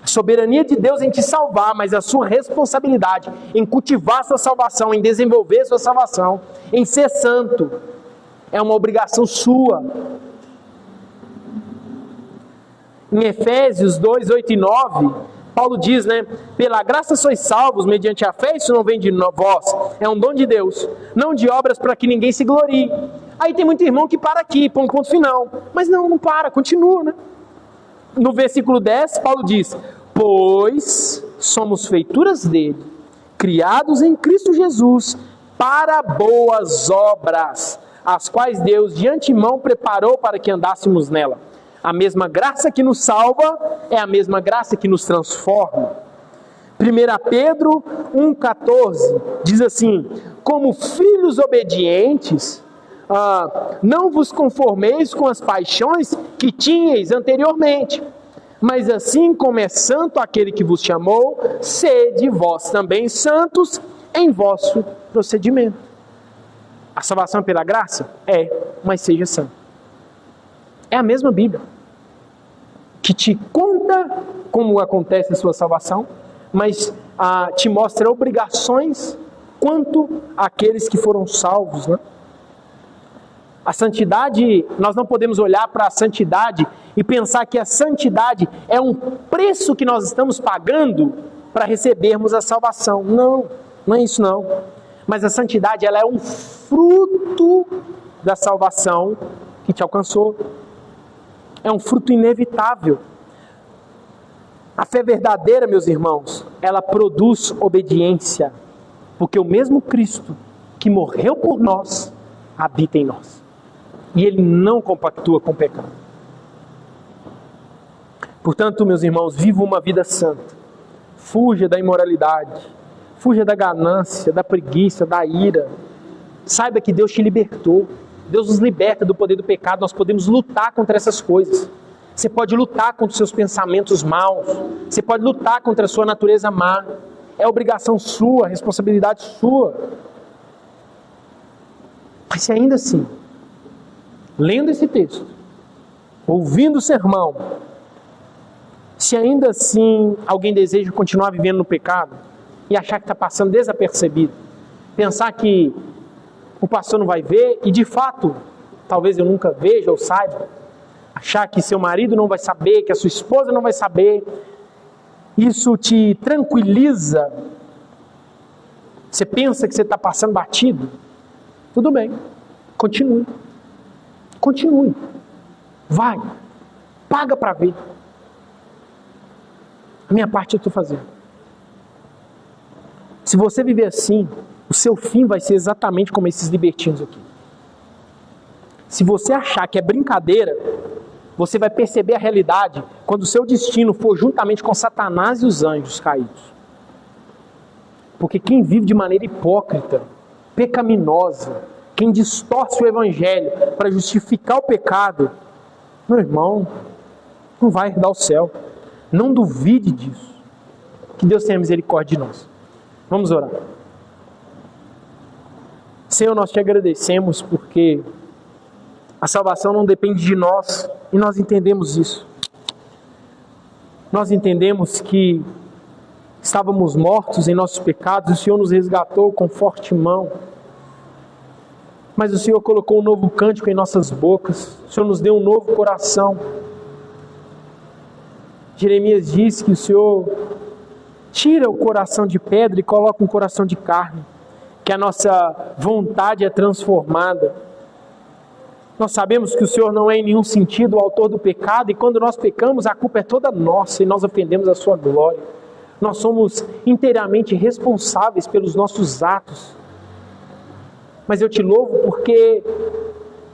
A soberania de Deus em te salvar, mas a sua responsabilidade em cultivar sua salvação, em desenvolver sua salvação, em ser santo, é uma obrigação sua. Em Efésios 2, 8 e 9, Paulo diz, pela graça sois salvos mediante a fé, isso não vem de vós, é um dom de Deus, não de obras para que ninguém se glorie. Aí tem muito irmão que para aqui, põe um ponto final, mas não para, continua, No versículo 10, Paulo diz, pois somos feituras dele, criados em Cristo Jesus, para boas obras, as quais Deus de antemão preparou para que andássemos nela. A mesma graça que nos salva é a mesma graça que nos transforma. 1 Pedro 1,14 diz assim, como filhos obedientes, não vos conformeis com as paixões que tinhais anteriormente, mas assim como é santo aquele que vos chamou, sede vós também santos em vosso procedimento. A salvação é pela graça? É, mas seja santo. É a mesma Bíblia que te conta como acontece a sua salvação, mas te mostra obrigações quanto àqueles que foram salvos, A santidade, nós não podemos olhar para a santidade e pensar que a santidade é um preço que nós estamos pagando para recebermos a salvação. Não é isso não. Mas a santidade ela é um fruto da salvação que te alcançou. É um fruto inevitável. A fé verdadeira, meus irmãos, ela produz obediência, porque o mesmo Cristo que morreu por nós habita em nós. E ele não compactua com o pecado. Portanto, meus irmãos, viva uma vida santa. Fuja da imoralidade. Fuja da ganância, da preguiça, da ira. Saiba que Deus te libertou. Deus nos liberta do poder do pecado. Nós podemos lutar contra essas coisas. Você pode lutar contra os seus pensamentos maus. Você pode lutar contra a sua natureza má. É obrigação sua, responsabilidade sua. Mas se ainda assim, lendo esse texto, ouvindo o sermão, se ainda assim alguém deseja continuar vivendo no pecado e achar que está passando desapercebido, pensar que o pastor não vai ver e de fato, talvez eu nunca veja ou saiba, achar que seu marido não vai saber, que a sua esposa não vai saber, isso te tranquiliza, você pensa que você está passando batido, tudo bem, continue. Continue. Vai. Paga para ver. A minha parte eu estou fazendo. Se você viver assim, o seu fim vai ser exatamente como esses libertinos aqui. Se você achar que é brincadeira, você vai perceber a realidade quando o seu destino for juntamente com Satanás e os anjos caídos. Porque quem vive de maneira hipócrita, pecaminosa, quem distorce o evangelho para justificar o pecado, meu irmão, não vai herdar o céu. Não duvide disso. Que Deus tenha misericórdia de nós. Vamos orar. Senhor, nós te agradecemos porque a salvação não depende de nós e nós entendemos isso. Nós entendemos que estávamos mortos em nossos pecados e o Senhor nos resgatou com forte mão. Mas o Senhor colocou um novo cântico em nossas bocas. O Senhor nos deu um novo coração. Jeremias diz que o Senhor tira o coração de pedra e coloca um coração de carne. Que a nossa vontade é transformada. Nós sabemos que o Senhor não é em nenhum sentido o autor do pecado. E quando nós pecamos, a culpa é toda nossa e nós ofendemos a sua glória. Nós somos inteiramente responsáveis pelos nossos atos. Mas eu te louvo porque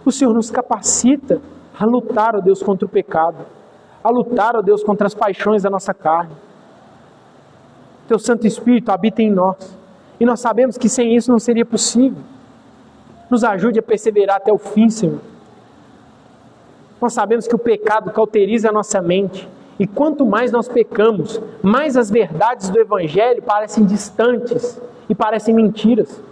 o Senhor nos capacita a lutar, ó Deus, contra o pecado. A lutar, ó Deus, contra as paixões da nossa carne. Teu Santo Espírito habita em nós. E nós sabemos que sem isso não seria possível. Nos ajude a perseverar até o fim, Senhor. Nós sabemos que o pecado cauteriza a nossa mente. E quanto mais nós pecamos, mais as verdades do Evangelho parecem distantes e parecem mentiras.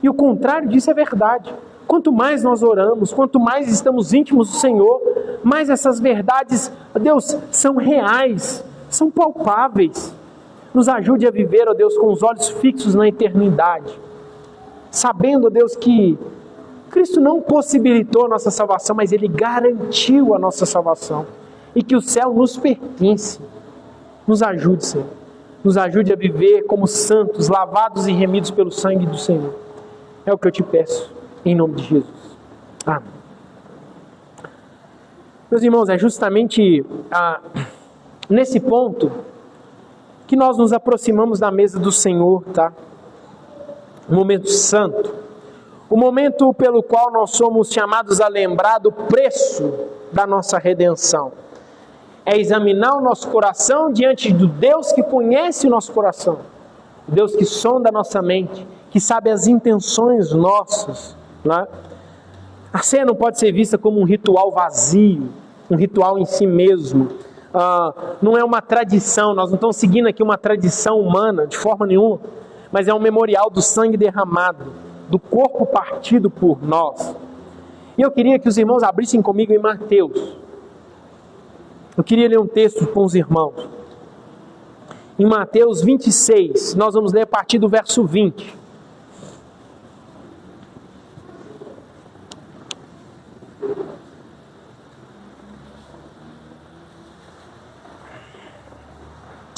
E o contrário disso é verdade. Quanto mais nós oramos, quanto mais estamos íntimos do Senhor, mais essas verdades, Deus, são reais, são palpáveis. Nos ajude a viver, ó Deus, com os olhos fixos na eternidade. Sabendo, ó Deus, que Cristo não possibilitou a nossa salvação, mas Ele garantiu a nossa salvação. E que o céu nos pertence. Nos ajude, Senhor. Nos ajude a viver como santos, lavados e remidos pelo sangue do Senhor. É o que eu te peço, em nome de Jesus. Amém. Meus irmãos, é justamente nesse ponto que nós nos aproximamos da mesa do Senhor, tá? Um momento santo. O momento pelo qual nós somos chamados a lembrar do preço da nossa redenção. É examinar o nosso coração diante do Deus que conhece o nosso coração. O Deus que sonda a nossa mente, que sabe as intenções nossas. Né? A ceia não pode ser vista como um ritual vazio, um ritual em si mesmo. Não é uma tradição, nós não estamos seguindo aqui uma tradição humana, de forma nenhuma, mas é um memorial do sangue derramado, do corpo partido por nós. E eu queria que os irmãos abrissem comigo em Mateus. Eu queria ler um texto com os irmãos. Em Mateus 26, nós vamos ler a partir do verso 20.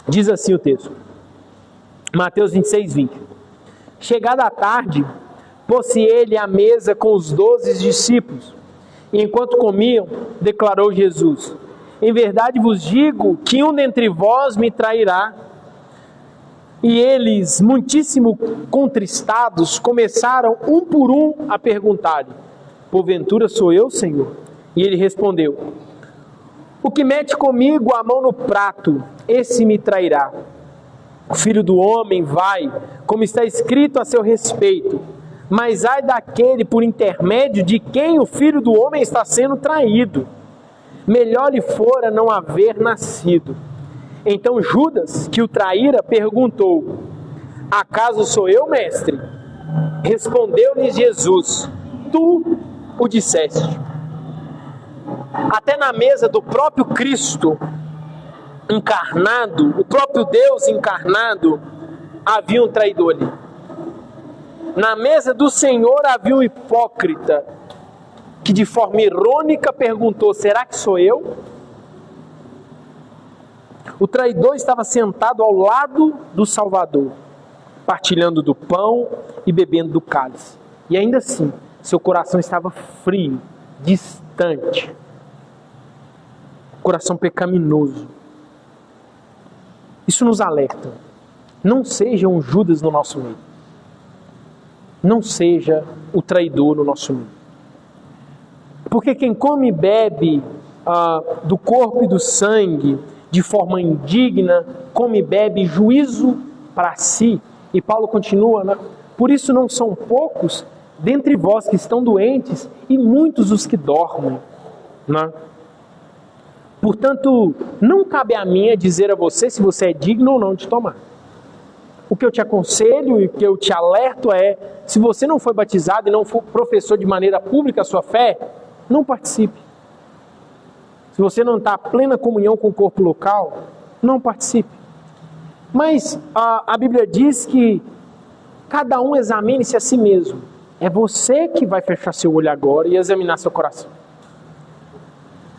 Diz assim o texto. Mateus 26, 20. Chegada a tarde, pôs-se ele à mesa com os 12 discípulos. E enquanto comiam, declarou Jesus: em verdade vos digo que um dentre vós me trairá. E eles, muitíssimo contristados, começaram um por um a perguntar-lhe: porventura sou eu, Senhor? E ele respondeu: o que mete comigo a mão no prato, esse me trairá. O Filho do Homem vai, como está escrito a seu respeito, mas ai daquele por intermédio de quem o Filho do Homem está sendo traído. Melhor lhe fora não haver nascido. Então Judas, que o traíra, perguntou: acaso sou eu, mestre? Respondeu-lhe Jesus: tu o disseste. Até na mesa do próprio Cristo encarnado, o próprio Deus encarnado, havia um traidor ali. Na mesa do Senhor havia um hipócrita que de forma irônica perguntou: será que sou eu? O traidor estava sentado ao lado do Salvador, partilhando do pão e bebendo do cálice. E ainda assim, seu coração estava frio, distante. Coração pecaminoso. Isso nos alerta. Não seja um Judas no nosso meio. Não seja o traidor no nosso meio. Porque quem come e bebe do corpo e do sangue de forma indigna, come e bebe juízo para si. E Paulo continua, né? Por isso não são poucos dentre vós que estão doentes e muitos os que dormem. Né? Portanto, não cabe a mim dizer a você se você é digno ou não de tomar. O que eu te aconselho e o que eu te alerto é, se você não foi batizado e não for professor de maneira pública a sua fé, não participe. Se você não está em plena comunhão com o corpo local, não participe. Mas a Bíblia diz que cada um examine-se a si mesmo. É você que vai fechar seu olho agora e examinar seu coração.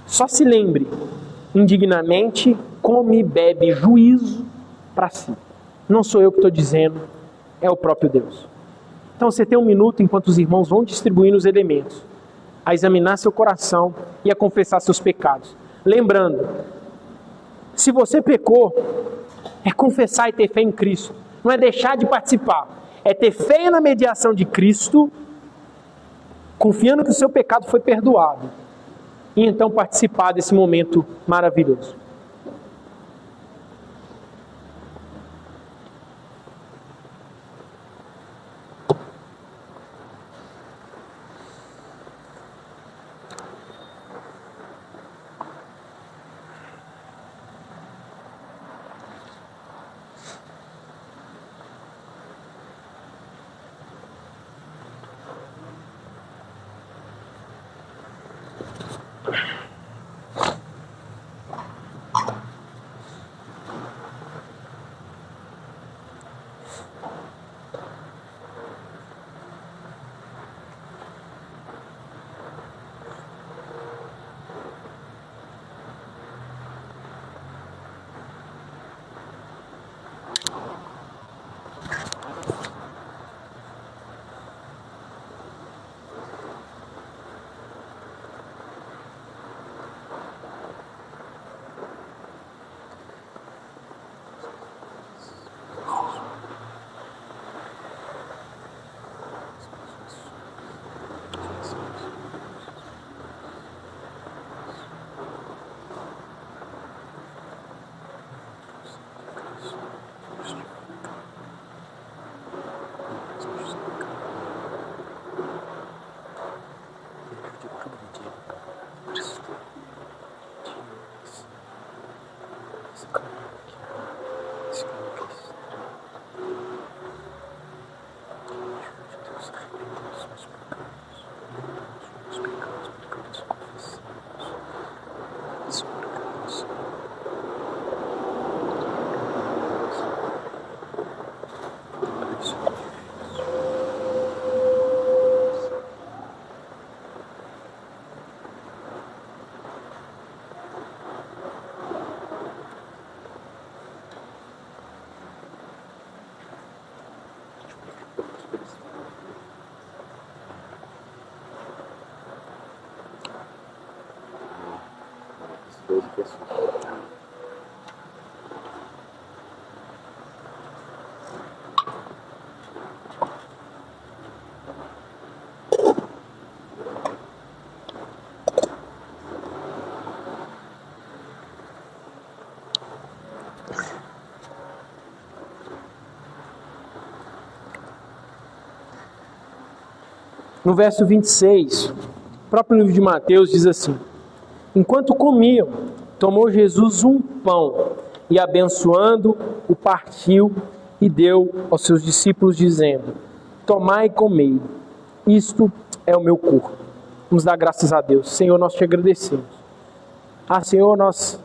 Só se lembre, indignamente, come e bebe juízo para si. Não sou eu que estou dizendo, é o próprio Deus. Então você tem um minuto enquanto os irmãos vão distribuindo os elementos, a examinar seu coração e a confessar seus pecados. Lembrando, se você pecou, é confessar e ter fé em Cristo. Não é deixar de participar, é ter fé na mediação de Cristo, confiando que o seu pecado foi perdoado. E então participar desse momento maravilhoso. No verso 26, o próprio livro de Mateus diz assim: enquanto comiam, tomou Jesus um pão e, abençoando, o partiu e deu aos seus discípulos, dizendo: tomai e comei, isto é o meu corpo. Vamos dar graças a Deus. Senhor, nós te agradecemos. Senhor, nós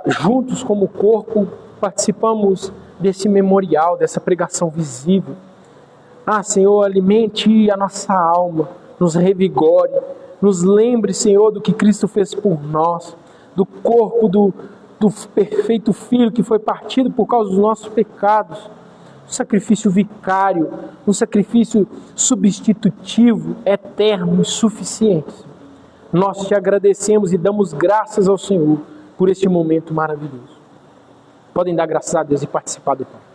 juntos como corpo participamos desse memorial, dessa pregação visível. Senhor, alimente a nossa alma, nos revigore, nos lembre, Senhor, do que Cristo fez por nós, do corpo do perfeito Filho que foi partido por causa dos nossos pecados, um sacrifício vicário, um sacrifício substitutivo, eterno e suficiente. Nós te agradecemos e damos graças ao Senhor por este momento maravilhoso. Podem dar graças a Deus e participar do pão.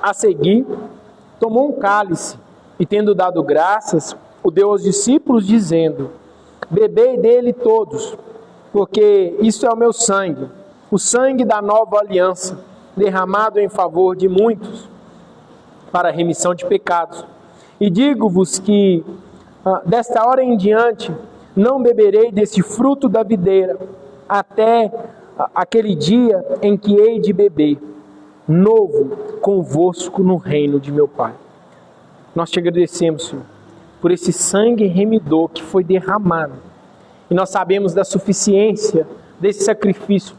A seguir, tomou um cálice e, tendo dado graças, o deu aos discípulos, dizendo: bebei dele todos, porque isso é o meu sangue, o sangue da nova aliança, derramado em favor de muitos, para a remissão de pecados. E digo-vos que, desta hora em diante, não beberei desse fruto da videira, até aquele dia em que hei de beber novo convosco no reino de meu Pai. Nós te agradecemos, Senhor, por esse sangue remidor que foi derramado. E nós sabemos da suficiência desse sacrifício.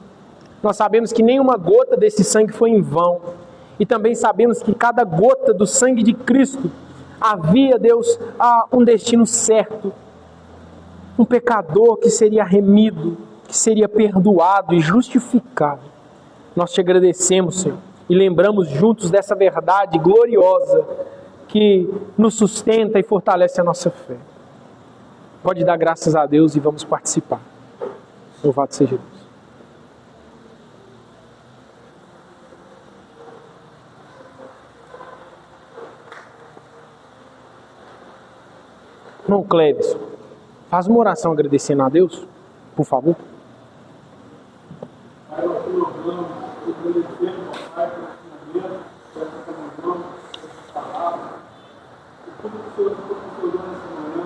Nós sabemos que nenhuma gota desse sangue foi em vão. E também sabemos que cada gota do sangue de Cristo havia, Deus, um destino certo. Um pecador que seria remido, que seria perdoado e justificado. Nós te agradecemos, Senhor, e lembramos juntos dessa verdade gloriosa que nos sustenta e fortalece a nossa fé. Pode dar graças a Deus e vamos participar. Louvado seja Deus. Irmão Cleves, faz uma oração agradecendo a Deus, por favor. Pai, nós te louvamos, te agradecemos, Pai, por esse momento, por essa comunhão, por essa palavra, por tudo que o Senhor nos deu nessa manhã.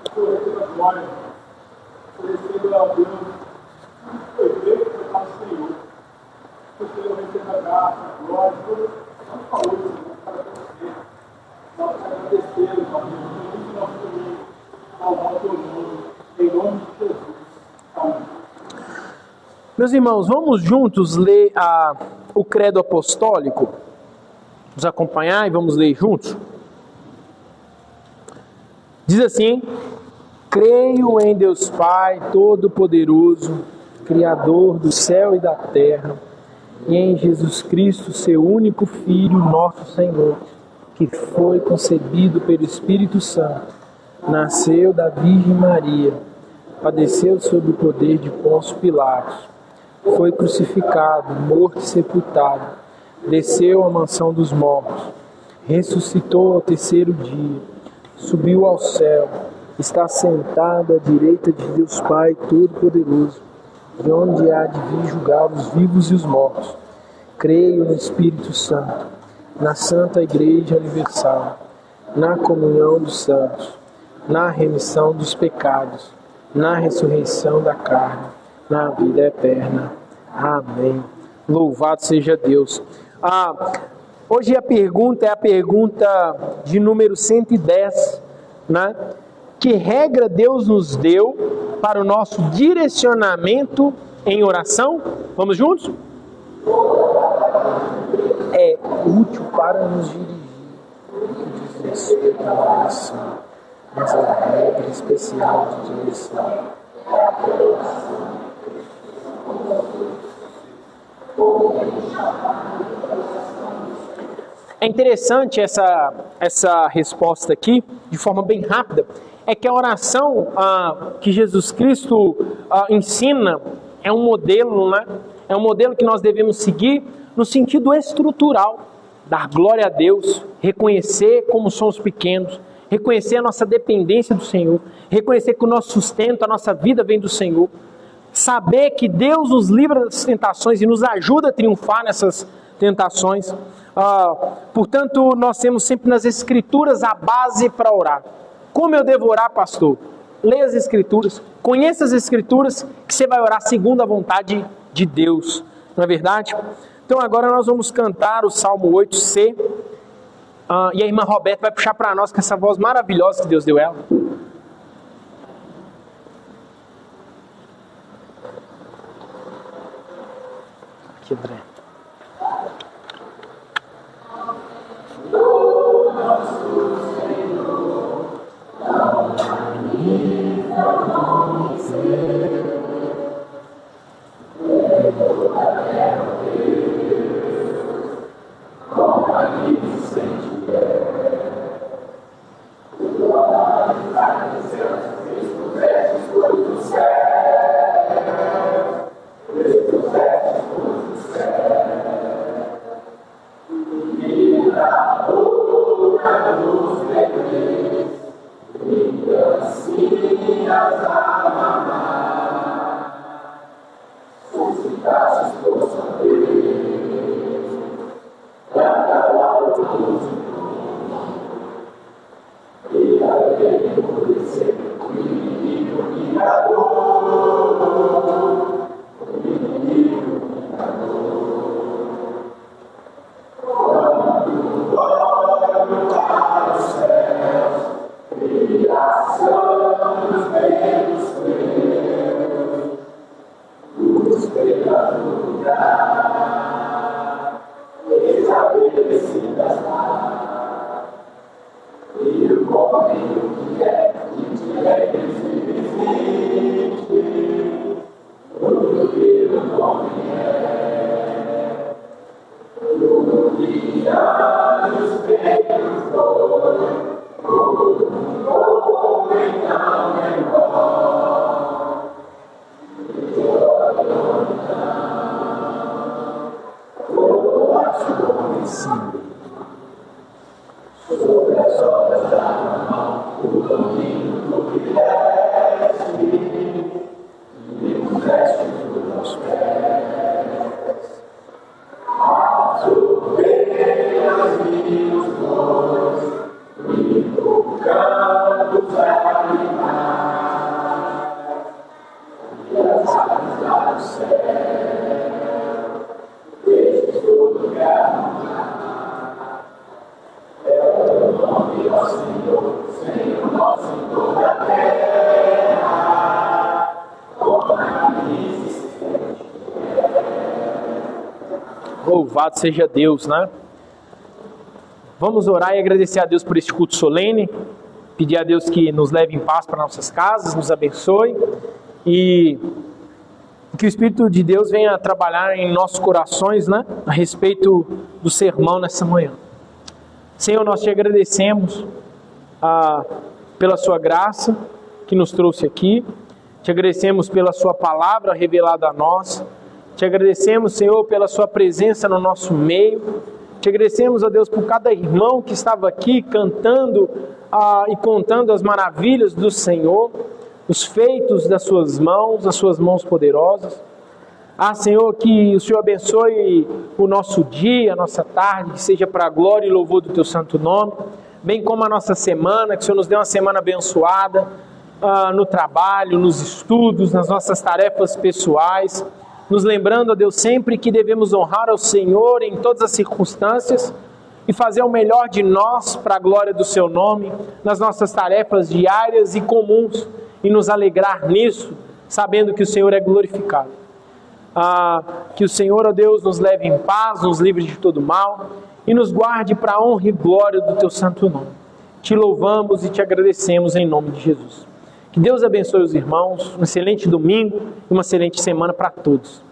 Que o Senhor receba a glória, que o Senhor receba ao Deus, tudo que foi feito foi para o Senhor. Que o Senhor receba a graça, a glória, toda a saúde, Senhor, para você. Nós te agradecemos, ó Deus, por nosso caminho, salvar o teu nome, em nome de Jesus. Amém. Meus irmãos, vamos juntos ler o credo apostólico? Vamos acompanhar e vamos ler juntos? Diz assim: creio em Deus Pai Todo-Poderoso, Criador do céu e da terra, e em Jesus Cristo, seu único Filho, nosso Senhor, que foi concebido pelo Espírito Santo, nasceu da Virgem Maria, padeceu sob o poder de Pôncio Pilatos, foi crucificado, morto e sepultado, desceu à mansão dos mortos, ressuscitou ao terceiro dia, subiu ao céu, está sentado à direita de Deus Pai Todo-Poderoso, de onde há de vir julgar os vivos e os mortos. Creio no Espírito Santo, na Santa Igreja Universal, na comunhão dos santos, na remissão dos pecados, na ressurreição da carne, na vida eterna. Amém. Louvado seja Deus. Hoje a pergunta é a pergunta de número 110, né? Que regra Deus nos deu para o nosso direcionamento em oração? Vamos juntos? É útil para nos dirigir no que diz respeito à oração, mas a regra especial de direção. É interessante essa resposta aqui, de forma bem rápida, é que a oração que Jesus Cristo ensina é um modelo, né? É um modelo que nós devemos seguir no sentido estrutural, dar glória a Deus, reconhecer como somos pequenos, reconhecer a nossa dependência do Senhor, reconhecer que o nosso sustento, a nossa vida vem do Senhor, saber que Deus nos livra das tentações e nos ajuda a triunfar nessas tentações. Portanto, nós temos sempre nas Escrituras a base para orar. Como eu devo orar, pastor? Leia as Escrituras, conheça as Escrituras, que você vai orar segundo a vontade de Deus, não é verdade? Então agora nós vamos cantar o Salmo 8C, e a irmã Roberta vai puxar para nós com essa voz maravilhosa que Deus deu a ela. Aqui, André. Louvado seja Deus, né? Vamos orar e agradecer a Deus por este culto solene, pedir a Deus que nos leve em paz para nossas casas, nos abençoe e que o Espírito de Deus venha trabalhar em nossos corações, né? A respeito do sermão nessa manhã. Senhor, nós te agradecemos pela sua graça que nos trouxe aqui, te agradecemos pela sua palavra revelada a nós. Te agradecemos, Senhor, pela sua presença no nosso meio. Te agradecemos, ó Deus, por cada irmão que estava aqui cantando e contando as maravilhas do Senhor, os feitos das suas mãos, as suas mãos poderosas. Senhor, que o Senhor abençoe o nosso dia, a nossa tarde, que seja para a glória e louvor do teu santo nome, bem como a nossa semana, que o Senhor nos dê uma semana abençoada no trabalho, nos estudos, nas nossas tarefas pessoais, nos lembrando, ó Deus, sempre que devemos honrar ao Senhor em todas as circunstâncias e fazer o melhor de nós para a glória do seu nome, nas nossas tarefas diárias e comuns, e nos alegrar nisso, sabendo que o Senhor é glorificado. Que o Senhor, ó Deus, nos leve em paz, nos livre de todo mal e nos guarde para a honra e glória do teu santo nome. Te louvamos e te agradecemos em nome de Jesus. Que Deus abençoe os irmãos, um excelente domingo e uma excelente semana para todos.